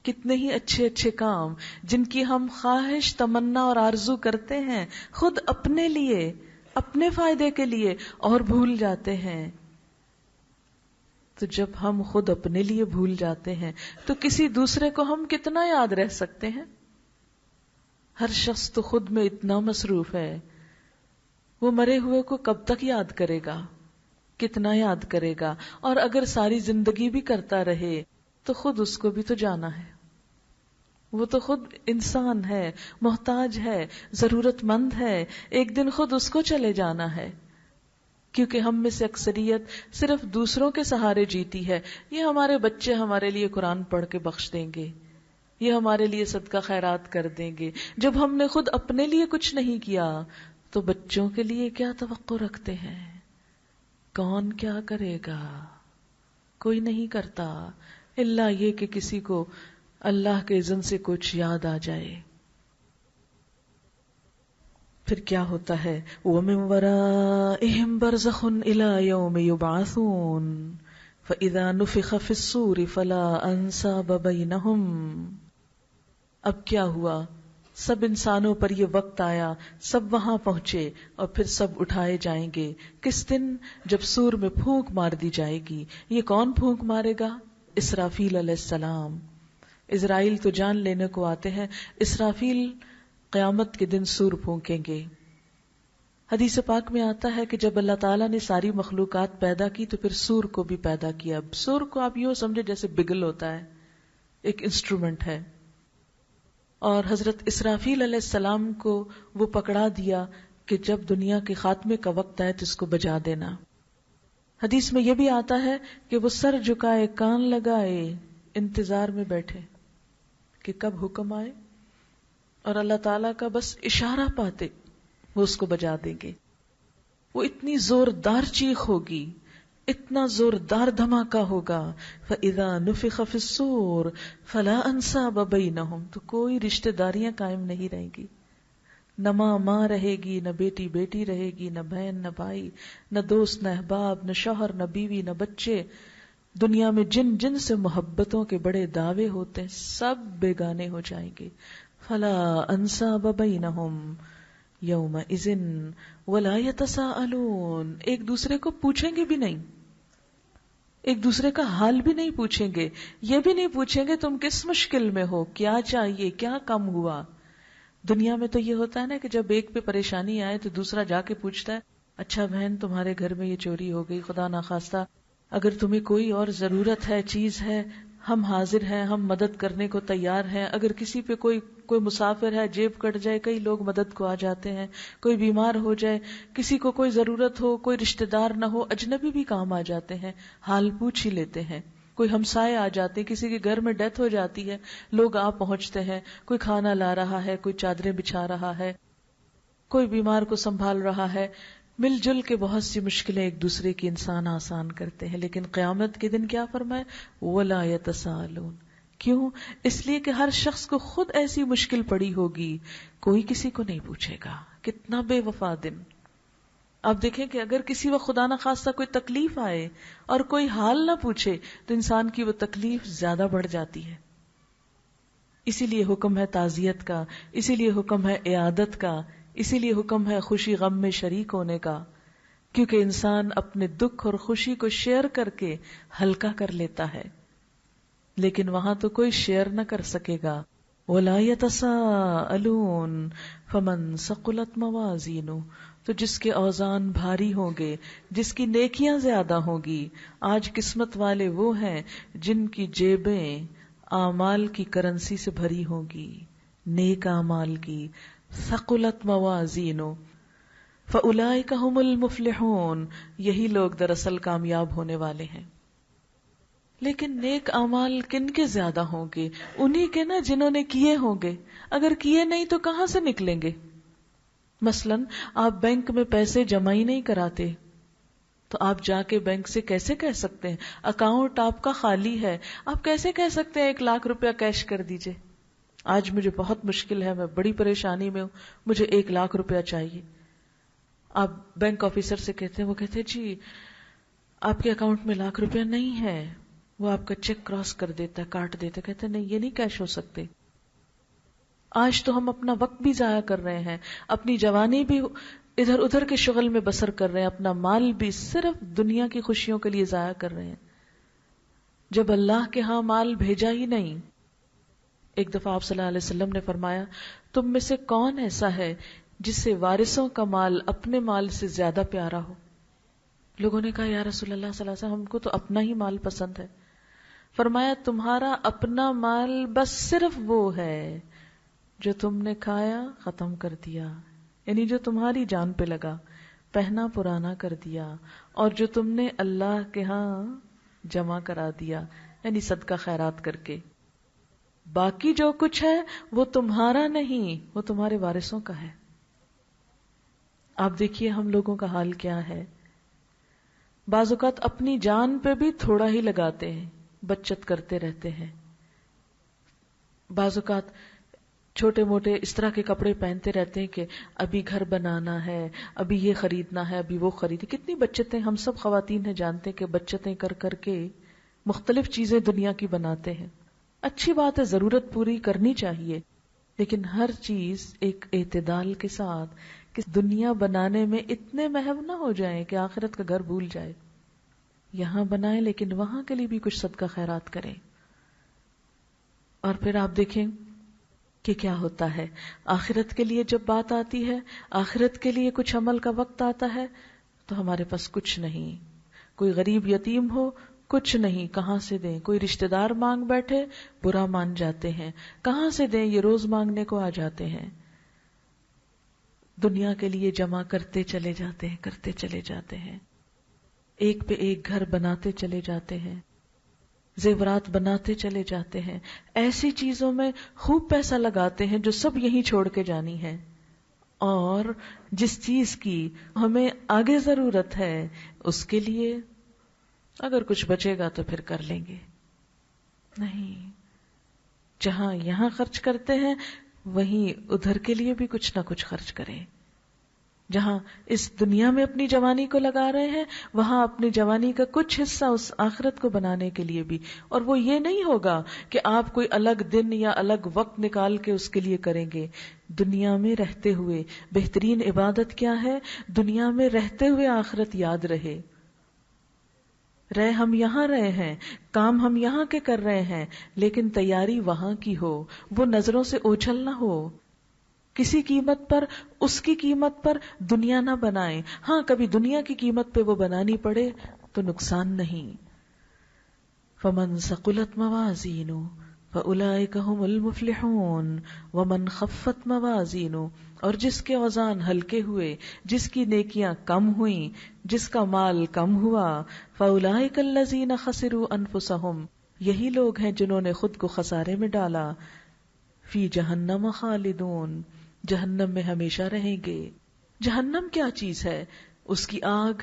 کتنے ہی اچھے اچھے کام جن کی ہم خواہش تمنا اور آرزو کرتے ہیں خود اپنے لیے, اپنے فائدے کے لیے, اور بھول جاتے ہیں. تو جب ہم خود اپنے لیے بھول جاتے ہیں تو کسی دوسرے کو ہم کتنا یاد رہ سکتے ہیں؟ ہر شخص تو خود میں اتنا مصروف ہے, وہ مرے ہوئے کو کب تک یاد کرے گا, کتنا یاد کرے گا؟ اور اگر ساری زندگی بھی کرتا رہے تو خود اس کو بھی تو جانا ہے. وہ تو خود انسان ہے, محتاج ہے, ضرورت مند ہے, ایک دن خود اس کو چلے جانا ہے. کیونکہ ہم میں سے اکثریت صرف دوسروں کے سہارے جیتی ہے. یہ ہمارے بچے ہمارے لیے قرآن پڑھ کے بخش دیں گے, یہ ہمارے لیے صدقہ خیرات کر دیں گے. جب ہم نے خود اپنے لیے کچھ نہیں کیا تو بچوں کے لیے کیا توقع رکھتے ہیں؟ کون کیا کرے گا؟ کوئی نہیں کرتا, الا یہ کہ کسی کو اللہ کے اذن سے کچھ یاد آ جائے. پھر کیا ہوتا ہے؟ وَمِن وَرَائِهِمْ بَرْزَخٌ إِلَى يَوْمِ يُبْعَثُونَ فَإِذَا نُفِخَ فِي الصُّورِ فَلَا أَنْسَابَ بَيْنَهُمْ. اب کیا ہوا؟ سب انسانوں پر یہ وقت آیا, سب وہاں پہنچے اور پھر سب اٹھائے جائیں گے. کس دن؟ جب سور میں پھونک مار دی جائے گی. یہ کون پھونک مارے گا؟ اسرافیل علیہ السلام. اسرائیل تو جان لینے کو آتے ہیں, اسرافیل قیامت کے دن سور پھونکیں گے. حدیث پاک میں آتا ہے کہ جب اللہ تعالیٰ نے ساری مخلوقات پیدا کی تو پھر سور کو بھی پیدا کیا. سور کو آپ یوں سمجھے جیسے بگل ہوتا ہے, ایک انسٹرومنٹ ہے, اور حضرت اسرافیل علیہ السلام کو وہ پکڑا دیا کہ جب دنیا کے خاتمے کا وقت آئے تو اس کو بجا دینا. حدیث میں یہ بھی آتا ہے کہ وہ سر جھکائے, کان لگائے, انتظار میں بیٹھے کہ کب حکم آئے, اور اللہ تعالیٰ کا بس اشارہ پاتے وہ اس کو بجا دیں گے. وہ اتنی زوردار چیخ ہوگی, اتنا زوردار دھماکہ ہوگا. فَإِذَا نُفِخَ فِي الصُّورِ فَلَا أَنْسَابَ بَيْنَهُمْ. تو کوئی رشتہ داریاں قائم نہیں رہیں گی, نہ ماں رہے گی, نہ بیٹی رہے گی, نہ بہن نہ بھائی, نہ دوست نہ احباب, نہ شوہر نہ بیوی نہ بچے. دنیا میں جن سے محبتوں کے بڑے دعوے ہوتے ہیں سب بیگانے ہو جائیں گے. فَلَا أَنْسَابَ بَيْنَهُمْ يَوْمَئِذٍ وَلَا يَتَسَاءَلُونَ. ایک دوسرے کو پوچھیں گے بھی نہیں, ایک دوسرے کا حال بھی نہیں پوچھیں گے, یہ بھی نہیں پوچھیں گے تم کس مشکل میں ہو, کیا چاہیے, کیا کم ہوا. دنیا میں تو یہ ہوتا ہے نا کہ جب ایک پہ پریشانی آئے تو دوسرا جا کے پوچھتا ہے, اچھا بہن تمہارے گھر میں یہ چوری ہو گئی, خدا نخواستہ اگر تمہیں کوئی اور ضرورت ہے, چیز ہے, ہم حاضر ہیں, ہم مدد کرنے کو تیار ہیں. اگر کسی پہ کوئی مسافر ہے, جیب کٹ جائے, کئی لوگ مدد کو آ جاتے ہیں. کوئی بیمار ہو جائے, کسی کو کوئی ضرورت ہو, کوئی رشتہ دار نہ ہو, اجنبی بھی کام آ جاتے ہیں, حال پوچھ ہی لیتے ہیں. کوئی ہمسائے آ جاتے ہیں, کسی کے گھر میں ڈیتھ ہو جاتی ہے, لوگ آ پہنچتے ہیں. کوئی کھانا لا رہا ہے, کوئی چادریں بچھا رہا ہے, کوئی بیمار کو سنبھال رہا ہے, مل جل کے بہت سی مشکلیں ایک دوسرے کی انسان آسان کرتے ہیں، لیکن قیامت کے دن کیا فرمائے؟ وَلَا يَتَسَاءَلُونَ۔ کیوں؟ اس لیے کہ ہر شخص کو خود ایسی مشکل پڑی ہوگی، کوئی کسی کو نہیں پوچھے گا۔ کتنا بے وفا دن۔ آپ دیکھیں کہ اگر کسی وقت خدا نہ خواستہ کوئی تکلیف آئے اور کوئی حال نہ پوچھے تو انسان کی وہ تکلیف زیادہ بڑھ جاتی ہے۔ اسی لیے حکم ہے تعزیت کا، اسی لیے حکم ہے عیادت کا، اسی لیے حکم ہے خوشی غم میں شریک ہونے کا، کیونکہ انسان اپنے دکھ اور خوشی کو شیئر کر کے ہلکا کر لیتا ہے، لیکن وہاں تو کوئی شیئر نہ کر سکے گا۔ وَلَا يَتَسَاءَلُونَ فَمَنْ ثَقُلَتْ مَوَازِينُهُ، تو جس کے اوزان بھاری ہوں گے، جس کی نیکیاں زیادہ ہوں گی، آج قسمت والے وہ ہیں جن کی جیبیں اعمال کی کرنسی سے بھری ہوں گی، نیک اعمال کی۔ ثقلت موازینو فاولئک هم المفلحون، یہی لوگ دراصل کامیاب ہونے والے ہیں۔ لیکن نیک اعمال کن کے زیادہ ہوں گے؟ انہی کے نا جنہوں نے کیے ہوں گے، اگر کیے نہیں تو کہاں سے نکلیں گے؟ مثلا آپ بینک میں پیسے جمع ہی نہیں کراتے تو آپ جا کے بینک سے کیسے کہہ سکتے ہیں اکاؤنٹ آپ کا خالی ہے؟ آپ کیسے کہہ سکتے ہیں 1,00,000 روپیہ کیش کر دیجئے؟ آج مجھے بہت مشکل ہے، میں بڑی پریشانی میں ہوں، مجھے 1,00,000 روپیہ چاہیے۔ آپ بینک آفیسر سے کہتے ہیں، وہ کہتے ہیں جی آپ کے اکاؤنٹ میں 1,00,000 روپیہ نہیں ہے، وہ آپ کا چیک کراس کر دیتا ہے، کاٹ دیتا ہے، کہتے ہیں نہیں یہ نہیں کیش ہو سکتے۔ آج تو ہم اپنا وقت بھی ضائع کر رہے ہیں، اپنی جوانی بھی ادھر ادھر کے شغل میں بسر کر رہے ہیں، اپنا مال بھی صرف دنیا کی خوشیوں کے لیے ضائع کر رہے ہیں، جب اللہ کے ہاں مال بھیجا ہی نہیں۔ ایک دفعہ آپ صلی اللہ علیہ وسلم نے فرمایا، تم میں سے کون ایسا ہے جس سے وارثوں کا مال اپنے مال سے زیادہ پیارا ہو؟ لوگوں نے کہا یا رسول اللہ صلی اللہ علیہ وسلم ہم کو تو اپنا ہی مال پسند ہے۔ فرمایا تمہارا اپنا مال بس صرف وہ ہے جو تم نے کھایا ختم کر دیا، یعنی جو تمہاری جان پہ لگا، پہنا پرانا کر دیا، اور جو تم نے اللہ کے ہاں جمع کرا دیا، یعنی صدقہ خیرات کر کے۔ باقی جو کچھ ہے وہ تمہارا نہیں، وہ تمہارے وارثوں کا ہے۔ آپ دیکھیے ہم لوگوں کا حال کیا ہے، بعض اوقات اپنی جان پہ بھی تھوڑا ہی لگاتے ہیں، بچت کرتے رہتے ہیں، بعض اوقات چھوٹے موٹے اس طرح کے کپڑے پہنتے رہتے ہیں کہ ابھی گھر بنانا ہے، ابھی یہ خریدنا ہے، ابھی وہ خریدی۔ کتنی بچتیں ہم سب خواتین ہیں جانتے کہ بچتیں کر کر کے مختلف چیزیں دنیا کی بناتے ہیں۔ اچھی بات ہے، ضرورت پوری کرنی چاہیے، لیکن ہر چیز ایک اعتدال کے ساتھ، کہ دنیا بنانے میں اتنے محو نہ ہو جائیں کہ آخرت کا گھر بھول جائے۔ یہاں بنائیں لیکن وہاں کے لیے بھی کچھ صدقہ خیرات کریں۔ اور پھر آپ دیکھیں کہ کیا ہوتا ہے، آخرت کے لیے جب بات آتی ہے، آخرت کے لیے کچھ عمل کا وقت آتا ہے تو ہمارے پاس کچھ نہیں۔ کوئی غریب یتیم ہو، کچھ نہیں، کہاں سے دیں؟ کوئی رشتہ دار مانگ بیٹھے، برا مان جاتے ہیں، کہاں سے دیں؟ یہ روز مانگنے کو آ جاتے ہیں۔ دنیا کے لیے جمع کرتے چلے جاتے ہیں، کرتے چلے جاتے ہیں، ایک پہ ایک گھر بناتے چلے جاتے ہیں، زیورات بناتے چلے جاتے ہیں، ایسی چیزوں میں خوب پیسہ لگاتے ہیں جو سب یہیں چھوڑ کے جانی ہے، اور جس چیز کی ہمیں آگے ضرورت ہے اس کے لیے اگر کچھ بچے گا تو پھر کر لیں گے۔ نہیں، جہاں یہاں خرچ کرتے ہیں وہیں ادھر کے لیے بھی کچھ نہ کچھ خرچ کریں۔ جہاں اس دنیا میں اپنی جوانی کو لگا رہے ہیں وہاں اپنی جوانی کا کچھ حصہ اس آخرت کو بنانے کے لیے بھی، اور وہ یہ نہیں ہوگا کہ آپ کوئی الگ دن یا الگ وقت نکال کے اس کے لیے کریں گے۔ دنیا میں رہتے ہوئے بہترین عبادت کیا ہے؟ دنیا میں رہتے ہوئے آخرت یاد رہے۔ ہم یہاں رہے ہیں، کام ہم یہاں کے کر رہے ہیں، لیکن تیاری وہاں کی ہو، وہ نظروں سے اوجھل نہ ہو، کسی قیمت پر، اس کی قیمت پر دنیا نہ بنائیں۔ ہاں کبھی دنیا کی قیمت پہ وہ بنانی پڑے تو نقصان نہیں۔ فمن ثقلت موازینہ فاولئک هم المفلحون ومن خفت موازینہ، اور جس کے اوزان ہلکے ہوئے، جس کی نیکیاں کم ہوئیں، جس کا مال کم ہوا، فاولئک الذین خسروا انفسهم، یہی لوگ ہیں جنہوں نے خود کو خسارے میں ڈالا، فی جہنم خالدون، جہنم میں ہمیشہ رہیں گے۔ جہنم کیا چیز ہے؟ اس کی آگ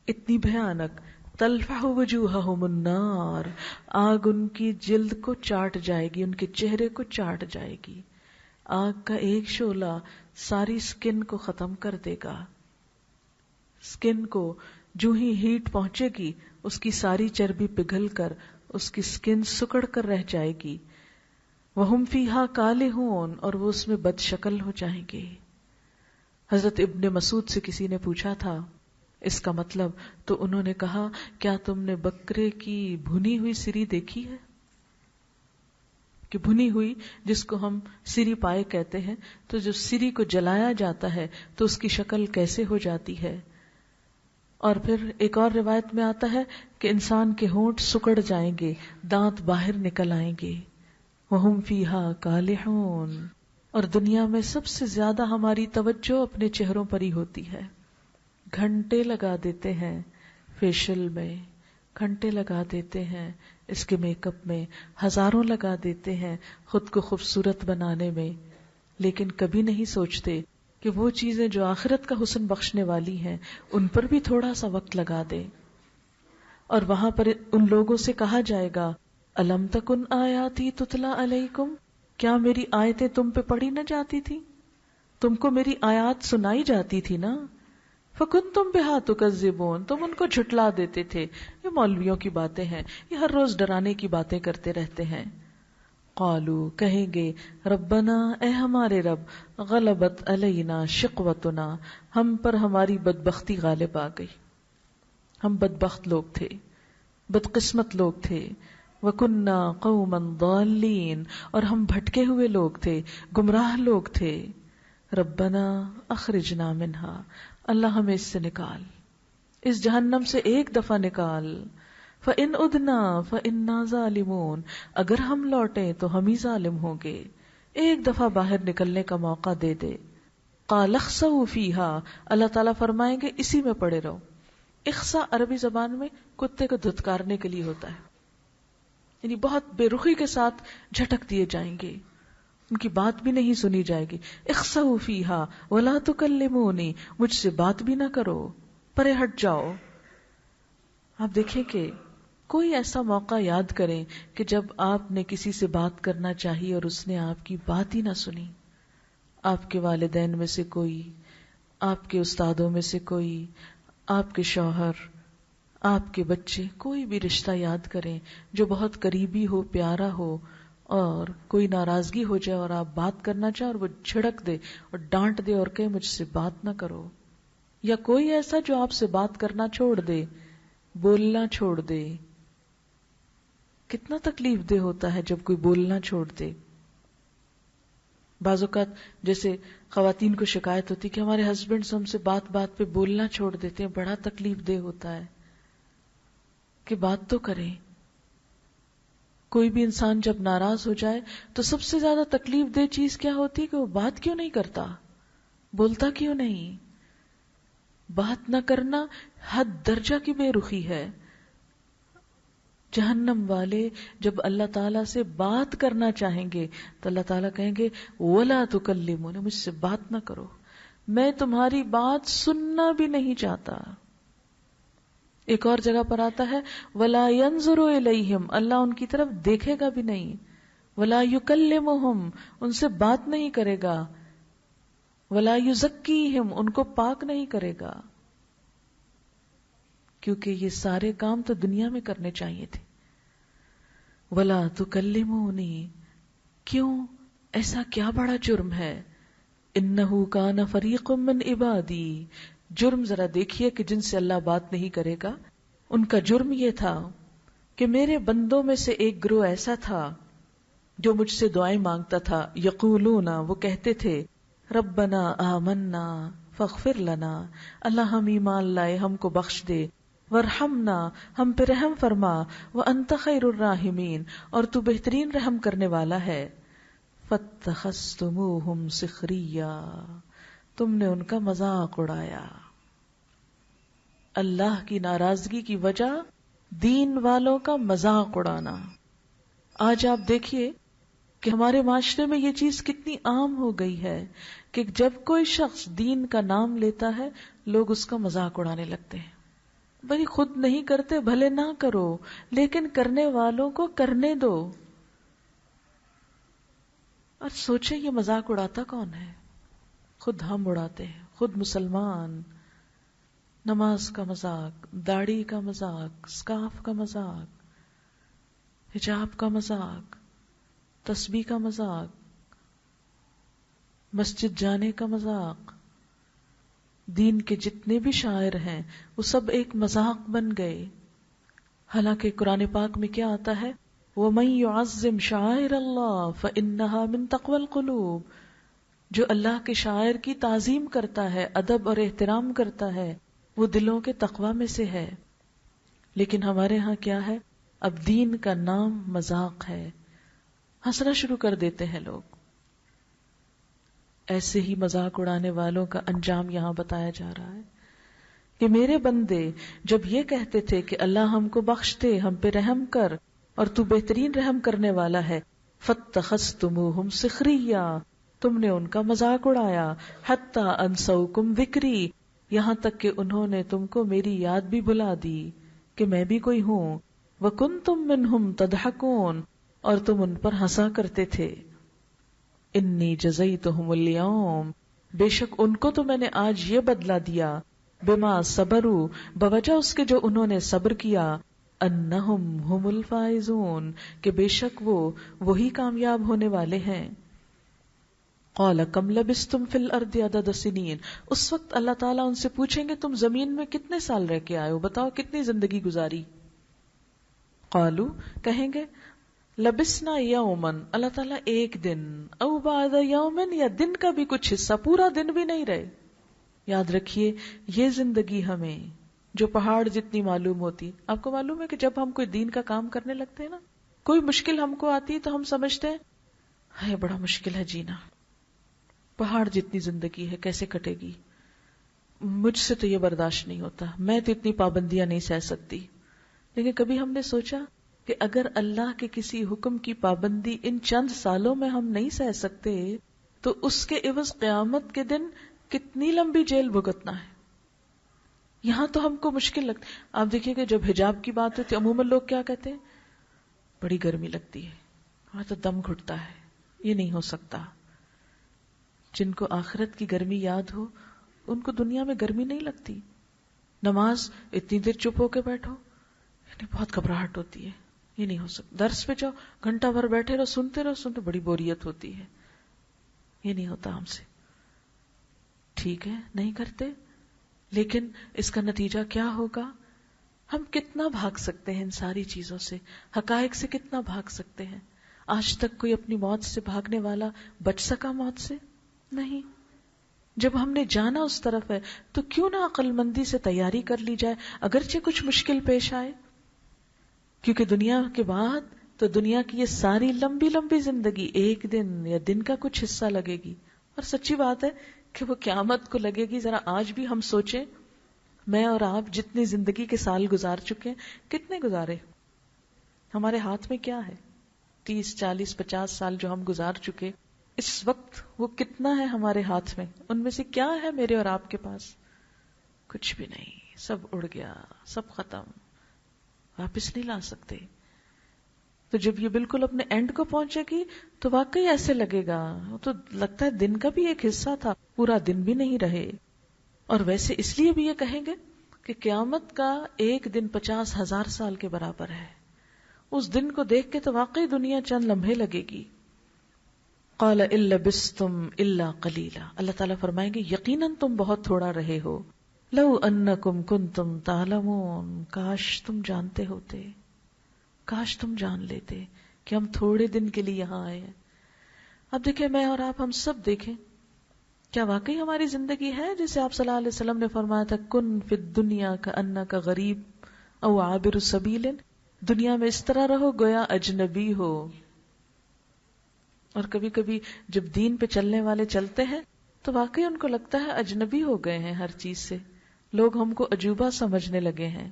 اتنی بھیانک، تلفح وجوہہم النار، آگ ان کی جلد کو چاٹ جائے گی، ان کے چہرے کو چاٹ جائے گی. آگ کا ایک شعلہ ساری سکن کو ختم کر دے گا. سکن کو جو ہی ہیٹ پہنچے گی اس کی ساری چربی پگھل کر اس کی سکن سکڑ کر رہ جائے گی. وَهُمْ فِيهَا كَالِحُونَ، اور وہ اس میں بد شکل ہو جائیں گے. حضرت ابن مسعود سے کسی نے پوچھا تھا اس کا مطلب، تو انہوں نے کہا کیا تم نے بکرے کی بھنی ہوئی سری دیکھی ہے؟ کہ بھنی ہوئی جس کو ہم سری پائے کہتے ہیں، تو جو سری کو جلایا جاتا ہے تو اس کی شکل کیسے ہو جاتی ہے. اور پھر ایک اور روایت میں آتا ہے کہ انسان کے ہونٹ سکڑ جائیں گے، دانت باہر نکل آئیں گے. وَهُمْ فِيهَا كَالِحُونَ. اور دنیا میں سب سے زیادہ ہماری توجہ اپنے چہروں پر ہی ہوتی ہے. گھنٹے لگا دیتے ہیں فیشل میں، گھنٹے لگا دیتے ہیں اس کے میک اپ میں، ہزاروں لگا دیتے ہیں خود کو خوبصورت بنانے میں، لیکن کبھی نہیں سوچتے کہ وہ چیزیں جو آخرت کا حسن بخشنے والی ہیں ان پر بھی تھوڑا سا وقت لگا دے. اور وہاں پر ان لوگوں سے کہا جائے گا الم تکن آیاتی تتلا علیکم، کیا میری آیتیں تم پہ پڑھی نہ جاتی تھی، تم کو میری آیات سنائی جاتی تھی نا. فکنتم بہا تکذبون، تم ان کو جھٹلا دیتے تھے. یہ مولویوں کی باتیں ہیں، یہ ہر روز ڈرانے کی باتیں کرتے رہتے ہیں. قالو، کہیں گے ربنا، اے ہمارے رب، غلبت علینا شقوتنا، ہم پر ہماری بدبختی غالب آ گئی، ہم بدبخت لوگ تھے، بدقسمت لوگ تھے. وکننا قوما ضالین، اور ہم بھٹکے ہوئے لوگ تھے، گمراہ لوگ تھے. ربنا اخرجنا منہا، اللہ ہمیں اس سے نکال، اس جہنم سے ایک دفعہ نکال. فَإِنْ أُدْنَا فَإِنَّا ظَالِمُونَ، اگر ہم لوٹیں تو ہم ہی ظالم ہوں گے، ایک دفعہ باہر نکلنے کا موقع دے دے. قَالَ اخْسَئُوا فِيهَا، اللہ تعالیٰ فرمائیں گے اسی میں پڑے رہو. اخسا عربی زبان میں کتے کو دھتکارنے کے لیے ہوتا ہے، یعنی بہت بے رخی کے ساتھ جھٹک دیے جائیں گے، ان کی بات بھی نہیں سنی جائے گی. اخسؤ فیہا ولا تکلمونی، مجھ سے بات بھی نہ کرو، پرے ہٹ جاؤ. آپ دیکھیں کہ کوئی ایسا موقع یاد کریں کہ جب آپ نے کسی سے بات کرنا چاہی اور اس نے آپ کی بات ہی نہ سنی. آپ کے والدین میں سے کوئی، آپ کے استادوں میں سے کوئی، آپ کے شوہر، آپ کے بچے، کوئی بھی رشتہ یاد کریں جو بہت قریبی ہو، پیارا ہو، اور کوئی ناراضگی ہو جائے اور آپ بات کرنا چاہیں اور وہ جھڑک دے اور ڈانٹ دے اور کہے مجھ سے بات نہ کرو. یا کوئی ایسا جو آپ سے بات کرنا چھوڑ دے، بولنا چھوڑ دے. کتنا تکلیف دہ ہوتا ہے جب کوئی بولنا چھوڑ دے. بعض اوقات جیسے خواتین کو شکایت ہوتی کہ ہمارے ہسبینڈ ہم سے بات بات پہ بولنا چھوڑ دیتے ہیں، بڑا تکلیف دہ ہوتا ہے کہ بات تو کریں. کوئی بھی انسان جب ناراض ہو جائے تو سب سے زیادہ تکلیف دہ چیز کیا ہوتی ہے کہ وہ بات کیوں نہیں کرتا، بولتا کیوں نہیں. بات نہ کرنا حد درجہ کی بے رخی ہے. جہنم والے جب اللہ تعالیٰ سے بات کرنا چاہیں گے تو اللہ تعالیٰ کہیں گے وَلَا تُكَلِّمُونِ، مجھ سے بات نہ کرو، میں تمہاری بات سننا بھی نہیں چاہتا. ایک اور جگہ پر آتا ہے وَلَا يَنظُرُ إِلَيْهِمْ، اللہ ان کی طرف دیکھے گا بھی نہیں. وَلَا يُكَلِّمُهُمْ، ان سے بات نہیں کرے گا. وَلَا يُزَكِّيهِمْ، ان کو پاک نہیں کرے گا. کیونکہ یہ سارے کام تو دنیا میں کرنے چاہیے تھے. وَلَا تُكَلِّمُونِي، کیوں؟ ایسا کیا بڑا جرم ہے؟ إِنَّهُ كَانَ فَرِيقٌ مِّنْ عِبَادِي، جرم ذرا دیکھیے کہ جن سے اللہ بات نہیں کرے گا. ان کا جرم یہ تھا کہ میرے بندوں میں سے ایک گروہ ایسا تھا جو مجھ سے دعائیں مانگتا تھا. یقولون، وہ کہتے تھے ربنا آمنا فاغفر لنا، اللہ ہم ایمان لائے ہم کو بخش دے. ورحمنا، ہم پہ رحم فرما. وانت خیر الراحمین، اور تو بہترین رحم کرنے والا ہے. فاتخذتموہم سخریا، تم نے ان کا مذاق اڑایا. اللہ کی ناراضگی کی وجہ دین والوں کا مذاق اڑانا. آج آپ دیکھیے کہ ہمارے معاشرے میں یہ چیز کتنی عام ہو گئی ہے کہ جب کوئی شخص دین کا نام لیتا ہے لوگ اس کا مذاق اڑانے لگتے ہیں. بھئی خود نہیں کرتے بھلے نہ کرو، لیکن کرنے والوں کو کرنے دو. اور سوچیں یہ مذاق اڑاتا کون ہے؟ خود ہم اڑاتے ہیں. خود مسلمان نماز کا مذاق، داڑھی کا مذاق، اسکارف کا مذاق، حجاب کا مذاق، تسبیح کا مذاق، مسجد جانے کا مذاق، دین کے جتنے بھی شاعر ہیں وہ سب ایک مذاق بن گئے. حالانکہ قرآن پاک میں کیا آتا ہے؟ وَمَن يُعَظِّمْ شَعَائِرَ اللَّهِ فَإِنَّهَا مِن تَقْوَى الْقُلُوبِ، جو اللہ کے شاعر کی تعظیم کرتا ہے، ادب اور احترام کرتا ہے، وہ دلوں کے تقوی میں سے ہے. لیکن ہمارے ہاں کیا ہے؟ اب دین کا نام مذاق ہے، ہنسنا شروع کر دیتے ہیں لوگ. ایسے ہی مذاق اڑانے والوں کا انجام یہاں بتایا جا رہا ہے کہ میرے بندے جب یہ کہتے تھے کہ اللہ ہم کو بخش دے، ہم پہ رحم کر، اور تو بہترین رحم کرنے والا ہے، فَاتَّخَذْتُمُوهُمْ سِخْرِيًّا، تم نے ان کا مذاق اڑایا، حَتَّى أَنسَوْكُمْ ذِكْرِي، یہاں تک کہ انہوں نے تم کو میری یاد بھی بھلا دی کہ میں بھی کوئی ہوں. وَكُنْتُمْ مِنْهُمْ تَضْحَكُونَ، اور تم ان پر ہنسا کرتے تھے. انی جزیتہم اليوم، بے شک ان کو تو میں نے آج یہ بدلہ دیا، بما صبروا، بوجہ اس کے جو انہوں نے صبر کیا، انہم ہم الفائزون، کہ بے شک وہ وہی کامیاب ہونے والے ہیں. قال کم لبثتم فی الارض عدد سنین، اس وقت اللہ تعالیٰ ان سے پوچھیں گے تم زمین میں کتنے سال رہ کے آئے ہو، بتاؤ کتنی زندگی گزاری. قالو، کہیں گے لبسنا یومن، اللہ تعالیٰ ایک دن، او بعد یومن، یا دن کا بھی کچھ حصہ، پورا دن بھی نہیں رہے. یاد رکھیے یہ زندگی ہمیں جو پہاڑ جتنی معلوم ہوتی. آپ کو معلوم ہے کہ جب ہم کوئی دین کا کام کرنے لگتے ہیں نا، کوئی مشکل ہم کو آتی ہے تو ہم سمجھتے ہیں ہائے بڑا مشکل ہے جینا، پہاڑ جتنی زندگی ہے کیسے کٹے گی، مجھ سے تو یہ برداشت نہیں ہوتا، میں تو اتنی پابندیاں نہیں سہ سکتی. لیکن کبھی ہم نے سوچا کہ اگر اللہ کے کسی حکم کی پابندی ان چند سالوں میں ہم نہیں سہ سکتے تو اس کے عوض قیامت کے دن کتنی لمبی جیل بھگتنا ہے. یہاں تو ہم کو مشکل لگتا ہے. آپ دیکھیے کہ جب حجاب کی بات ہوتی ہے عموماً لوگ کیا کہتے ہیں؟ بڑی گرمی لگتی ہے، ہاں تو دم گھٹتا ہے، یہ نہیں ہو سکتا. جن کو آخرت کی گرمی یاد ہو ان کو دنیا میں گرمی نہیں لگتی. نماز اتنی دیر چپ ہو کے بیٹھو، یعنی بہت گھبراہٹ ہوتی ہے، یہ نہیں ہو سکتا. درس پہ جاؤ گھنٹہ بھر بیٹھے رہو، سنتے بڑی بوریت ہوتی ہے، یہ نہیں ہوتا ہم سے. ٹھیک ہے نہیں کرتے، لیکن اس کا نتیجہ کیا ہوگا؟ ہم کتنا بھاگ سکتے ہیں ان ساری چیزوں سے، حقائق سے کتنا بھاگ سکتے ہیں. آج تک کوئی اپنی موت سے بھاگنے والا بچ سکا موت سے؟ نہیں. جب ہم نے جانا اس طرف ہے تو کیوں نہ عقل مندی سے تیاری کر لی جائے، اگرچہ کچھ مشکل پیش آئے. کیونکہ دنیا کے بعد تو دنیا کی یہ ساری لمبی لمبی زندگی ایک دن یا دن کا کچھ حصہ لگے گی. اور سچی بات ہے کہ وہ قیامت کو لگے گی. ذرا آج بھی ہم سوچیں، میں اور آپ جتنی زندگی کے سال گزار چکے ہیں، کتنے گزارے؟ ہمارے ہاتھ میں کیا ہے؟ 30 40 50 سال جو ہم گزار چکے، اس وقت وہ کتنا ہے ہمارے ہاتھ میں؟ ان میں سے کیا ہے میرے اور آپ کے پاس؟ کچھ بھی نہیں، سب اڑ گیا، سب ختم، واپس نہیں لا سکتے. تو جب یہ بالکل اپنے اینڈ کو پہنچے گی تو واقعی ایسے لگے گا، تو لگتا ہے دن کا بھی ایک حصہ تھا، پورا دن بھی نہیں رہے. اور ویسے اس لیے بھی یہ کہیں گے کہ قیامت کا ایک دن 50,000 سال کے برابر ہے. اس دن کو دیکھ کے تو واقعی دنیا چند لمحے لگے گی. قال ان لبثتم الا قلیلا، اللہ تعالیٰ فرمائیں گے یقیناً تم بہت تھوڑا رہے ہو. لو انکم کنتم تعلمون، کاش تم جانتے ہوتے، کاش تم جان لیتے کہ ہم تھوڑے دن کے لیے یہاں آئے ہیں. اب دیکھیں میں اور آپ، ہم سب دیکھیں کیا واقعی ہماری زندگی ہے جیسے آپ صلی اللہ علیہ وسلم نے فرمایا تھا کن فی الدنیا کانک غریب او عابر سبیل، دنیا میں اس طرح رہو گویا اجنبی ہو. اور کبھی کبھی جب دین پہ چلنے والے چلتے ہیں تو واقعی ان کو لگتا ہے اجنبی ہو گئے ہیں ہر چیز سے، لوگ ہم کو عجوبہ سمجھنے لگے ہیں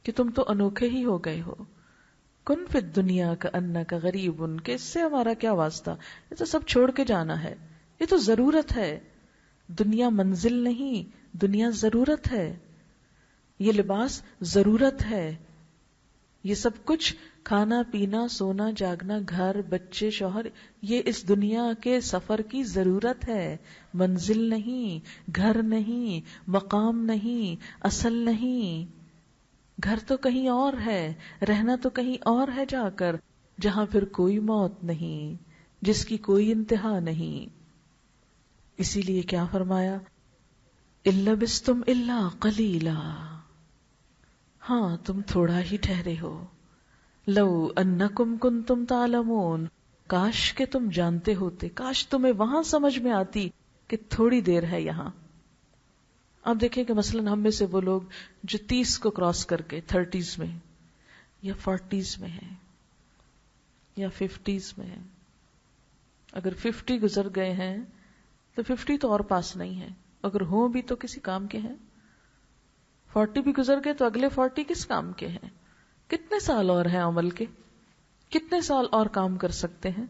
کہ تم تو انوکھے ہی ہو گئے ہو. کن فی الدنیا کأنک غریب، کہ اس سے ہمارا کیا واسطہ، یہ تو سب چھوڑ کے جانا ہے، یہ تو ضرورت ہے، دنیا منزل نہیں، دنیا ضرورت ہے، یہ لباس ضرورت ہے، یہ سب کچھ کھانا پینا سونا جاگنا گھر بچے شوہر، یہ اس دنیا کے سفر کی ضرورت ہے، منزل نہیں، گھر نہیں، مقام نہیں، اصل نہیں۔ گھر تو کہیں اور ہے، رہنا تو کہیں اور ہے جا کر، جہاں پھر کوئی موت نہیں، جس کی کوئی انتہا نہیں۔ اسی لیے کیا فرمایا، إِن لَبِثْتُمْ إِلَّا قَلِيلًا، ہاں تم تھوڑا ہی ٹھہرے ہو، لو انکم کنتم تعلمون، کاش کہ تم جانتے ہوتے، کاش تمہیں وہاں سمجھ میں آتی کہ تھوڑی دیر ہے یہاں۔ اب دیکھیں کہ مثلا ہم میں سے وہ لوگ جو 30 کو کراس کر کے 30s میں یا 40s میں ہیں یا 50s میں ہیں، اگر 50 گزر گئے ہیں تو 50 تو اور پاس نہیں ہے، اگر ہوں بھی تو کسی کام کے ہیں، 40 بھی گزر گئے تو اگلے 40 کس کام کے ہیں، کتنے سال اور ہیں عمل کے، کتنے سال اور کام کر سکتے ہیں،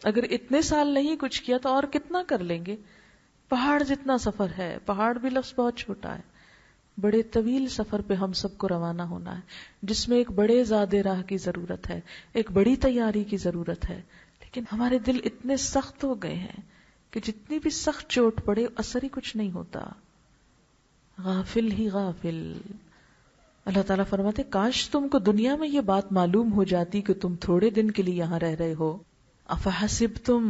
اگر اتنے سال نہیں کچھ کیا تو اور کتنا کر لیں گے۔ پہاڑ جتنا سفر ہے، پہاڑ بھی لفظ بہت چھوٹا ہے، بڑے طویل سفر پہ ہم سب کو روانہ ہونا ہے، جس میں ایک بڑے زیادہ راہ کی ضرورت ہے، ایک بڑی تیاری کی ضرورت ہے، لیکن ہمارے دل اتنے سخت ہو گئے ہیں کہ جتنی بھی سخت چوٹ پڑے اثر ہی کچھ نہیں ہوتا، غافل ہی غافل۔ اللہ تعالیٰ فرماتے کاش تم کو دنیا میں یہ بات معلوم ہو جاتی کہ تم تھوڑے دن کے لیے یہاں رہ رہے ہو۔ افحسبتم،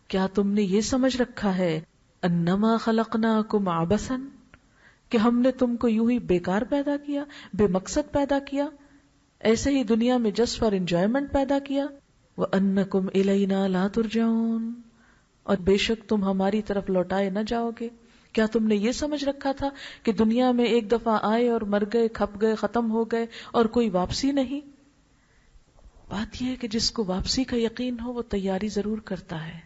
کیا تم نے یہ سمجھ رکھا ہے، انما خلقناکم عبثا، کہ ہم نے تم کو یوں ہی بیکار پیدا کیا، بے مقصد پیدا کیا، ایسے ہی دنیا میں جسٹ فار انجوائمنٹ پیدا کیا، وانکم الینا لا ترجعون، اور بے شک تم ہماری طرف لوٹائے نہ جاؤ گے۔ کیا تم نے یہ سمجھ رکھا تھا کہ دنیا میں ایک دفعہ آئے اور مر گئے، کھپ گئے، ختم ہو گئے اور کوئی واپسی نہیں؟ بات یہ ہے کہ جس کو واپسی کا یقین ہو وہ تیاری ضرور کرتا ہے۔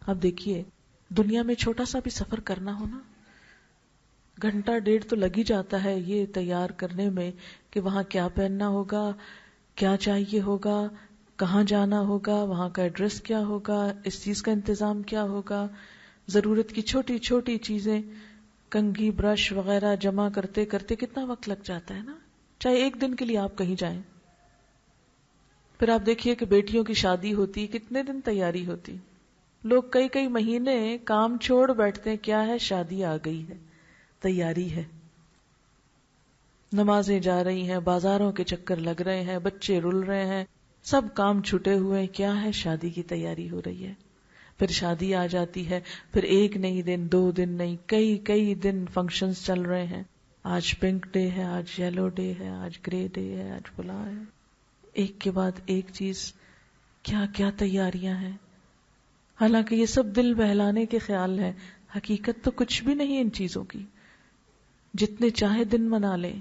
اب دیکھیے دنیا میں چھوٹا سا بھی سفر کرنا ہونا، گھنٹہ ڈیڑھ تو لگ ہی جاتا ہے یہ تیار کرنے میں کہ وہاں کیا پہننا ہوگا، کیا چاہیے ہوگا، کہاں جانا ہوگا، وہاں کا ایڈریس کیا ہوگا، اس چیز کا انتظام کیا ہوگا، ضرورت کی چھوٹی چھوٹی چیزیں کنگھی برش وغیرہ جمع کرتے کرتے کتنا وقت لگ جاتا ہے نا، چاہے ایک دن کے لیے آپ کہیں جائیں۔ پھر آپ دیکھیے کہ بیٹیوں کی شادی ہوتی، کتنے دن تیاری ہوتی، لوگ کئی کئی مہینے کام چھوڑ بیٹھتے ہیں، کیا ہے، شادی آ گئی ہے، تیاری ہے، نمازیں جا رہی ہیں، بازاروں کے چکر لگ رہے ہیں، بچے رل رہے ہیں، سب کام چھٹے ہوئے ہیں، کیا ہے، شادی کی تیاری ہو رہی ہے۔ پھر شادی آ جاتی ہے، پھر ایک نہیں دن، 2 دن نہیں، کئی دن فنکشنز چل رہے ہیں، آج پنک ڈے ہے، آج یلو ڈے ہے، آج گرے ڈے ہے، آج فلاں ہے، ایک کے بعد ایک چیز، کیا کیا تیاریاں ہیں۔ حالانکہ یہ سب دل بہلانے کے خیال ہے، حقیقت تو کچھ بھی نہیں ان چیزوں کی، جتنے چاہے دن منا لے۔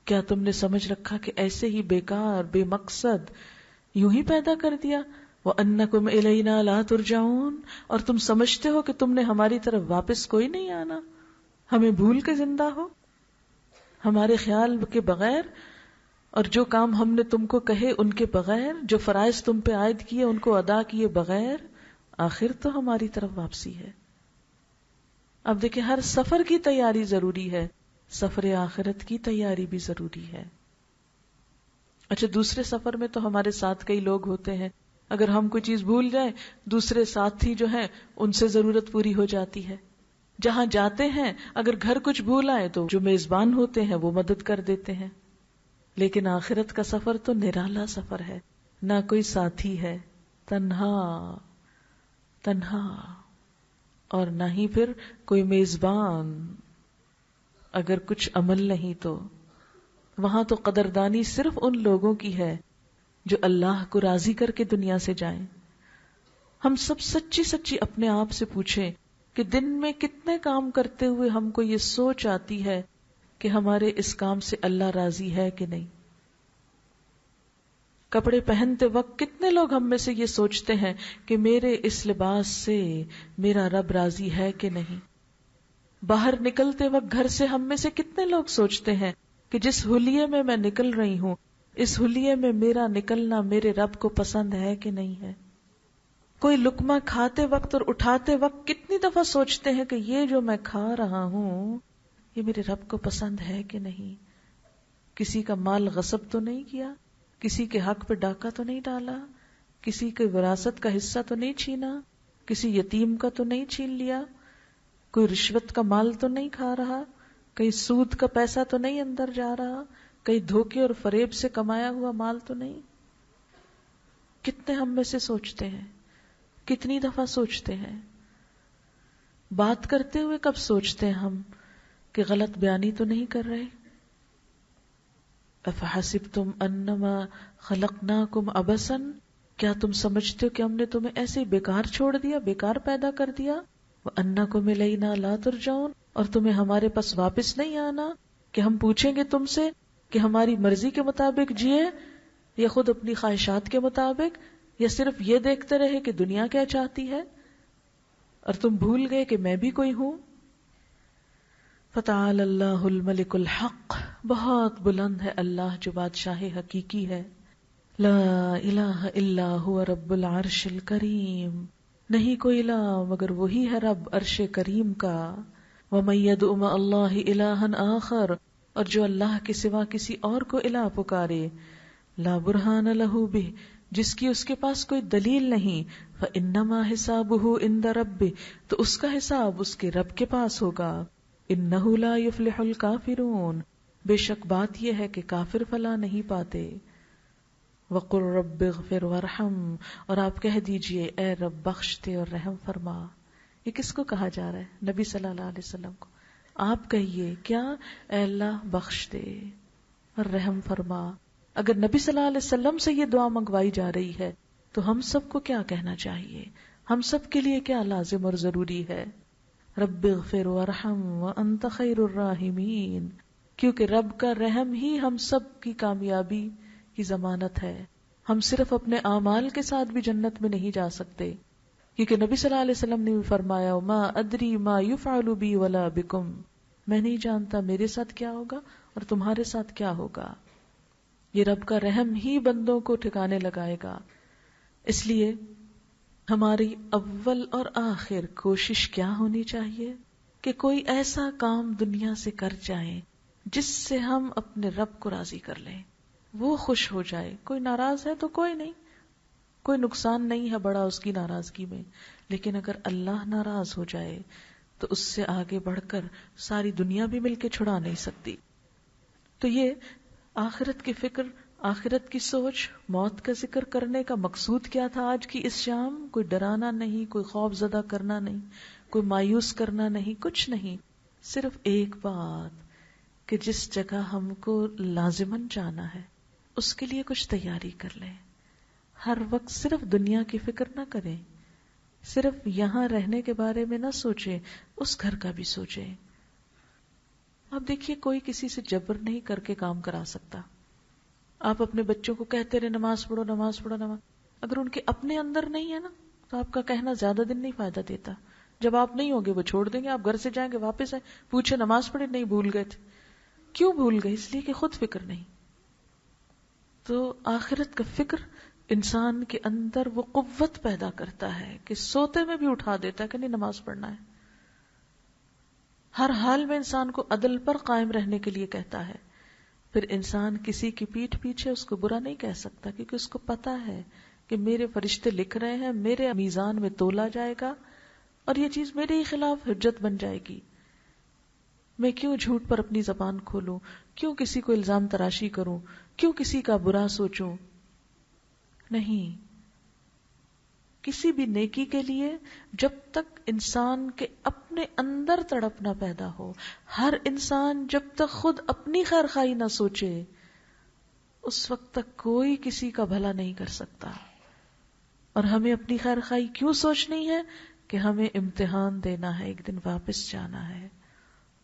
کیا تم نے سمجھ رکھا کہ ایسے ہی بیکار بے مقصد یوں ہی پیدا کر دیا؟ وَأَنَّكُمْ إِلَيْنَا لَا تُرْجَعُونَ، اور تم سمجھتے ہو کہ تم نے ہماری طرف واپس کوئی نہیں آنا، ہمیں بھول کے زندہ ہو، ہمارے خیال کے بغیر، اور جو کام ہم نے تم کو کہے ان کے بغیر، جو فرائض تم پہ عائد کیے ان کو ادا کیے بغیر، آخر تو ہماری طرف واپسی ہے۔ اب دیکھیں ہر سفر کی تیاری ضروری ہے، سفر آخرت کی تیاری بھی ضروری ہے۔ اچھا دوسرے سفر میں تو ہمارے ساتھ کئی لوگ ہوتے ہیں، اگر ہم کوئی چیز بھول جائیں دوسرے ساتھی جو ہیں ان سے ضرورت پوری ہو جاتی ہے۔ جہاں جاتے ہیں اگر گھر کچھ بھول آئے تو جو میزبان ہوتے ہیں وہ مدد کر دیتے ہیں، لیکن آخرت کا سفر تو نرالا سفر ہے، نہ کوئی ساتھی ہے، تنہا اور نہ ہی پھر کوئی میزبان، اگر کچھ عمل نہیں تو وہاں تو قدردانی صرف ان لوگوں کی ہے جو اللہ کو راضی کر کے دنیا سے جائیں۔ ہم سب سچی اپنے آپ سے پوچھیں کہ دن میں کتنے کام کرتے ہوئے ہم کو یہ سوچ آتی ہے کہ ہمارے اس کام سے اللہ راضی ہے کہ نہیں۔ کپڑے پہنتے وقت کتنے لوگ ہم میں سے یہ سوچتے ہیں کہ میرے اس لباس سے میرا رب راضی ہے کہ نہیں۔ باہر نکلتے وقت گھر سے ہم میں سے کتنے لوگ سوچتے ہیں کہ جس حلیے میں میں نکل رہی ہوں، اس حلیے میں میرا نکلنا میرے رب کو پسند ہے کہ نہیں ہے؟ کوئی لقمہ کھاتے وقت اور اٹھاتے وقت کتنی دفعہ سوچتے ہیں کہ یہ جو میں کھا رہا ہوں یہ میرے رب کو پسند ہے کہ نہیں؟ کسی کا مال غصب تو نہیں کیا، کسی کے حق پہ ڈاکہ تو نہیں ڈالا، کسی کے وراثت کا حصہ تو نہیں چھینا، کسی یتیم کا تو نہیں چھین لیا، کوئی رشوت کا مال تو نہیں کھا رہا، کہیں سود کا پیسہ تو نہیں اندر جا رہا، کہیں دھوکے اور فریب سے کمایا ہوا مال تو نہیں؟ کتنے ہم میں سے سوچتے ہیں، کتنی دفعہ سوچتے ہیں؟ بات کرتے ہوئے کب سوچتے ہیں ہم کہ غلط بیانی تو نہیں کر رہے؟ افحسبتم انما خلقناکم عبثا، کیا تم سمجھتے ہو کہ ہم نے تمہیں ایسے ہی بیکار چھوڑ دیا، بیکار پیدا کر دیا؟ وانکم الینا لا ترجعون، اور تمہیں ہمارے پاس واپس نہیں آنا کہ ہم پوچھیں گے تم سے کہ ہماری مرضی کے مطابق جیے یا خود اپنی خواہشات کے مطابق، یا صرف یہ دیکھتے رہے کہ دنیا کیا چاہتی ہے اور تم بھول گئے کہ میں بھی کوئی ہوں؟ فتعال اللہ الملک الحق، بہت بلند ہے اللہ جو بادشاہ حقیقی ہے. لا الہ الا هو رب العرش الکریم، نہیں کوئی الہ مگر وہی ہے رب عرش کریم کا. ومن يدع مع اللہ الہا آخر، اور جو اللہ کے سوا کسی اور کو الہ پکارے، لا برہان لہ بہ، جس کی اس کے پاس کوئی دلیل نہیں، فانما حسابہ عند ربہ، تو اس کا حساب اس کے رب کے پاس ہوگا. انہ لا یفلح الکافرون، بے شک بات یہ ہے کہ کافر فلاح نہیں پاتے. وقل رب اغفر وارحم، اور آپ کہہ دیجئے اے رب بخش دے اور رحم فرما. یہ کس کو کہا جا رہا ہے؟ نبی صلی اللہ علیہ وسلم کو. آپ کہیے کیا؟ اے اللہ بخش دے اور رحم فرما. اگر نبی صلی اللہ علیہ وسلم سے یہ دعا منگوائی جا رہی ہے تو ہم سب کو کیا کہنا چاہیے؟ ہم سب کے لیے کیا لازم اور ضروری ہے؟ رب اغفر وارحم وانت خیر الراحمین، کیونکہ رب کا رحم ہی ہم سب کی کامیابی کی ضمانت ہے. ہم صرف اپنے اعمال کے ساتھ بھی جنت میں نہیں جا سکتے، کیونکہ نبی صلی اللہ علیہ وسلم نے بھی فرمایا ما ادری ما یفعل بی ولا بکم، میں نہیں جانتا میرے ساتھ کیا ہوگا اور تمہارے ساتھ کیا ہوگا. یہ رب کا رحم ہی بندوں کو ٹھکانے لگائے گا. اس لیے ہماری اول اور آخر کوشش کیا ہونی چاہیے کہ کوئی ایسا کام دنیا سے کر جائیں جس سے ہم اپنے رب کو راضی کر لیں، وہ خوش ہو جائے. کوئی ناراض ہے تو کوئی نہیں، کوئی نقصان نہیں ہے بڑا اس کی ناراضگی میں، لیکن اگر اللہ ناراض ہو جائے تو اس سے آگے بڑھ کر ساری دنیا بھی مل کے چھڑا نہیں سکتی. تو یہ آخرت کی فکر، آخرت کی سوچ، موت کا ذکر کرنے کا مقصود کیا تھا آج کی اس شام؟ کوئی ڈرانا نہیں، کوئی خوف زدہ کرنا نہیں، کوئی مایوس کرنا نہیں، کچھ نہیں. صرف ایک بات کہ جس جگہ ہم کو لازماً جانا ہے اس کے لیے کچھ تیاری کر لیں. ہر وقت صرف دنیا کی فکر نہ کریں، صرف یہاں رہنے کے بارے میں نہ سوچیں، اس گھر کا بھی سوچیں. اب دیکھیے کوئی کسی سے جبر نہیں کر کے کام کرا سکتا. آپ اپنے بچوں کو کہتے رہے نماز پڑھو نماز پڑھو نماز، اگر ان کے اپنے اندر نہیں ہے نا تو آپ کا کہنا زیادہ دن نہیں فائدہ دیتا. جب آپ نہیں ہوگے وہ چھوڑ دیں گے. آپ گھر سے جائیں گے واپس آئیں پوچھے نماز پڑھی نہیں، بھول گئے تھے. کیوں بھول گئے؟ اس لیے کہ خود فکر نہیں. تو آخرت کا فکر انسان کے اندر وہ قوت پیدا کرتا ہے کہ سوتے میں بھی اٹھا دیتا ہے کہ نہیں نماز پڑھنا ہے. ہر حال میں انسان کو عدل پر قائم رہنے کے لیے کہتا ہے. پھر انسان کسی کی پیٹھ پیچھے اس کو برا نہیں کہہ سکتا، کیونکہ اس کو پتا ہے کہ میرے فرشتے لکھ رہے ہیں، میرے میزان میں تولا جائے گا اور یہ چیز میرے ہی خلاف حجت بن جائے گی. میں کیوں جھوٹ پر اپنی زبان کھولوں؟ کیوں کسی کو الزام تراشی کروں؟ کیوں کسی کا برا سوچوں؟ نہیں. کسی بھی نیکی کے لیے جب تک انسان کے اپنے اندر تڑپ نہ پیدا ہو، ہر انسان جب تک خود اپنی خیر خواہی نہ سوچے، اس وقت تک کوئی کسی کا بھلا نہیں کر سکتا. اور ہمیں اپنی خیر خواہی کیوں سوچنی ہے؟ کہ ہمیں امتحان دینا ہے، ایک دن واپس جانا ہے،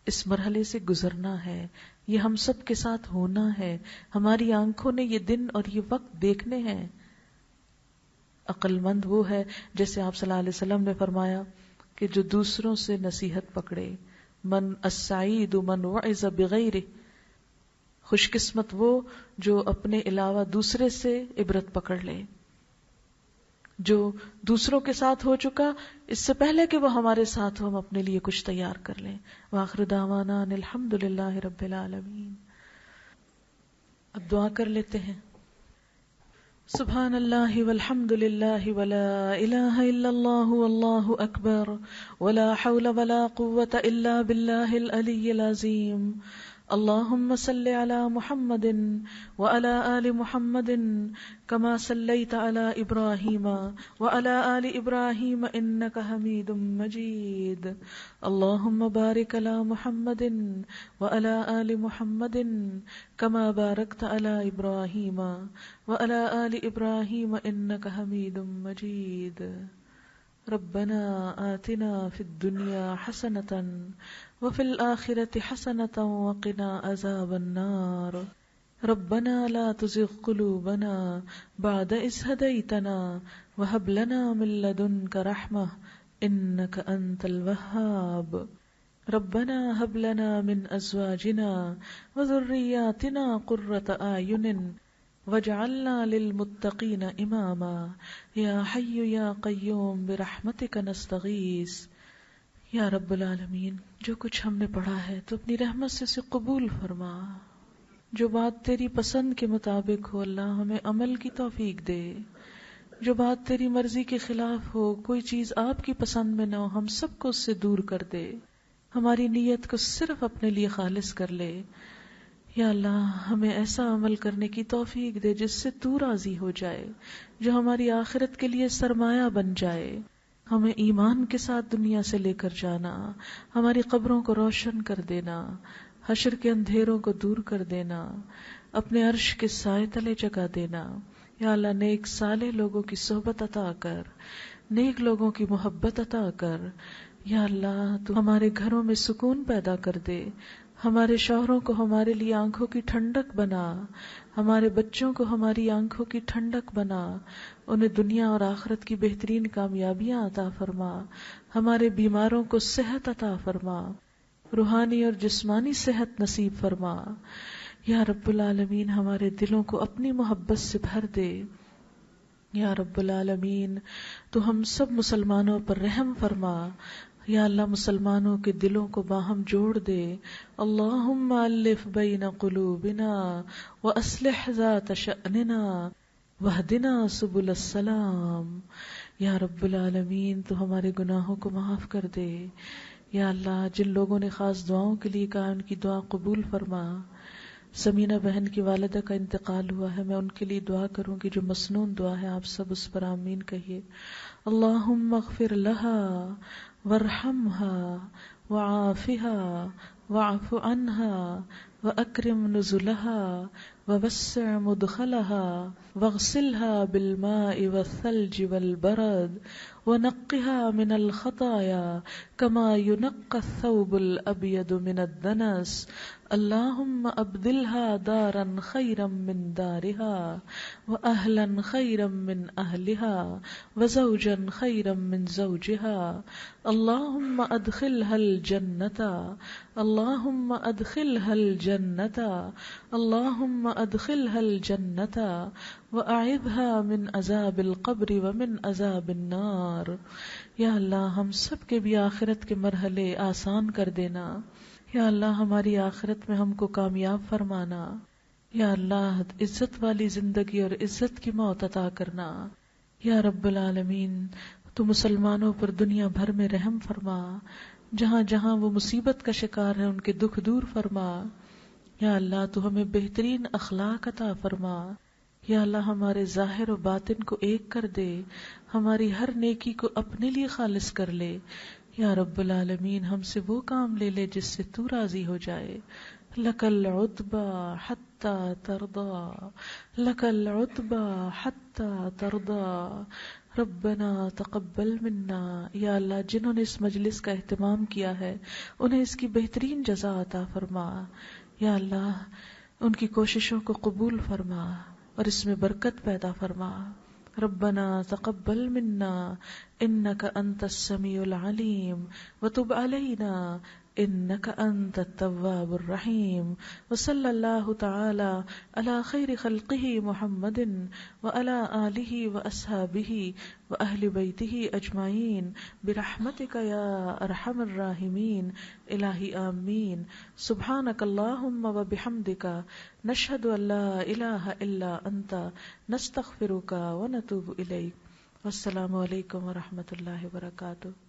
اس مرحلے سے گزرنا ہے، یہ ہم سب کے ساتھ ہونا ہے. ہماری آنکھوں نے یہ دن اور یہ وقت دیکھنے ہیں. عقل مند وہ ہے، جیسے آپ صلی اللہ علیہ وسلم نے فرمایا کہ جو دوسروں سے نصیحت پکڑے. من السعید من وعظ بغیرہ، خوش قسمت وہ جو اپنے علاوہ دوسرے سے عبرت پکڑ لے، جو دوسروں کے ساتھ ہو چکا اس سے پہلے کہ وہ ہمارے ساتھ ہو، ہم اپنے لیے کچھ تیار کر لیں۔ وآخر دعوانا ان الحمد للہ رب العالمین۔ اب دعا کر لیتے ہیں۔ سبحان اللہ والحمد للہ ولا الہ الا اللہ واللہ اکبر ولا حول ولا قوة الا باللہ العلی العظیم۔ اللہم صل علی محمد وعلی آل محمد کما صلیت علی ابراہیم وعلی آل ابراہیم انک حمید مجید۔ اللہم بارک علی محمد وعلی آل محمد کما بارکت علی ابراہیم وعلی آل ابراہیم انک حمید مجید۔ ربنا آتنا فی الدنیا حسنة وفی الآخرة حسنة وقنا عذاب النار۔ ربنا لا تزغ قلوبنا بعد إذ هديتنا وهب لنا من لدنك رحمة إنك أنت الوهاب۔ ربنا هب لنا من أزواجنا وذرياتنا قرة أعين وَاجْعَلْنَا لِلْمُتَّقِينَ إِمَامًا یا حی یا قیوم برحمتک نستغیث۔ یا رب العالمین، جو کچھ ہم نے پڑھا ہے تو اپنی رحمت سے اسے قبول فرما، جو بات تیری پسند کے مطابق ہو اللہ ہمیں عمل کی توفیق دے، جو بات تیری مرضی کے خلاف ہو، کوئی چیز آپ کی پسند میں نہ ہو، ہم سب کو اس سے دور کر دے، ہماری نیت کو صرف اپنے لیے خالص کر لے۔ یا اللہ ہمیں ایسا عمل کرنے کی توفیق دے جس سے تو راضی ہو جائے، جو ہماری آخرت کے لیے سرمایہ بن جائے، ہمیں ایمان کے ساتھ دنیا سے لے کر جانا، ہماری قبروں کو روشن کر دینا، حشر کے اندھیروں کو دور کر دینا، اپنے عرش کے سائے تلے جگہ دینا۔ یا اللہ نیک صالح لوگوں کی صحبت عطا کر، نیک لوگوں کی محبت عطا کر۔ یا اللہ تو ہمارے گھروں میں سکون پیدا کر دے، ہمارے شوہروں کو ہمارے لیے آنکھوں کی ٹھنڈک بنا، ہمارے بچوں کو ہماری آنکھوں کی ٹھنڈک بنا، انہیں دنیا اور آخرت کی بہترین کامیابیاں عطا فرما، ہمارے بیماروں کو صحت عطا فرما، روحانی اور جسمانی صحت نصیب فرما۔ یا رب العالمین ہمارے دلوں کو اپنی محبت سے بھر دے۔ یا رب العالمین تو ہم سب مسلمانوں پر رحم فرما۔ یا اللہ مسلمانوں کے دلوں کو باہم جوڑ دے۔ اللہم الف بین قلوبنا واصلح ذات شأننا واہدنا سبل السلام۔ یا رب العالمین تو ہمارے گناہوں کو معاف کر دے۔ یا اللہ جن لوگوں نے خاص دعاؤں کے لیے کہا ان کی دعا قبول فرما۔ سمینہ بہن کی والدہ کا انتقال ہوا ہے، میں ان کے لیے دعا کروں گی جو مسنون دعا ہے، آپ سب اس پر آمین کہیے۔ اللہم اغفر لها وارحمها وعافها واعف عنها واکرم نزلها ووسع مدخلها واغسلها بالماء والثلج والبرد ونقها من الخطايا كما ينقى الثوب الأبيض من الدنس اللهم أبدلها دارا خيرا من دارها وأهلا خيرا من أهلها وزوجا خيرا من زوجها اللهم أدخلها الجنة اللهم أدخلها الجنة اللهم أدخلها الجنة وأعذها من عذاب القبر ومن عذاب النار۔ یا اللہ ہم سب کے بھی آخرت کے مرحلے آسان کر دینا۔ یا اللہ ہماری آخرت میں ہم کو کامیاب فرمانا۔ یا اللہ عزت والی زندگی اور عزت کی موت عطا کرنا۔ یا رب العالمین تو مسلمانوں پر دنیا بھر میں رحم فرما، جہاں جہاں وہ مصیبت کا شکار ہیں ان کے دکھ دور فرما۔ یا اللہ تو ہمیں بہترین اخلاق عطا فرما۔ یا اللہ ہمارے ظاہر و باطن کو ایک کر دے، ہماری ہر نیکی کو اپنے لیے خالص کر لے۔ یا رب العالمین ہم سے وہ کام لے لے جس سے تو راضی ہو جائے۔ لک العتبی حتی ترضی، لک العتبی حتی ترضی، ربنا تقبل منا۔ یا اللہ جنہوں نے اس مجلس کا اہتمام کیا ہے انہیں اس کی بہترین جزا عطا فرما۔ یا اللہ ان کی کوششوں کو قبول فرما اور اس میں برکت پیدا فرما۔ ربنا تقبل منا انك انت السميع العليم وتب علينا إنك أنت التواب الرحيم. وصلى الله تعالى على خير خلقه محمد وعلى آله وأصحابه وأهل بيته أجمعين برحمتك يا أرحم الراحمين. إلهي آمين. سبحانك اللهم وبحمدك نشهد أن لا إله إلا أنت نستغفرك ونتوب إليك. والسلام علیکم ورحمۃ اللہ وبرکاتہ.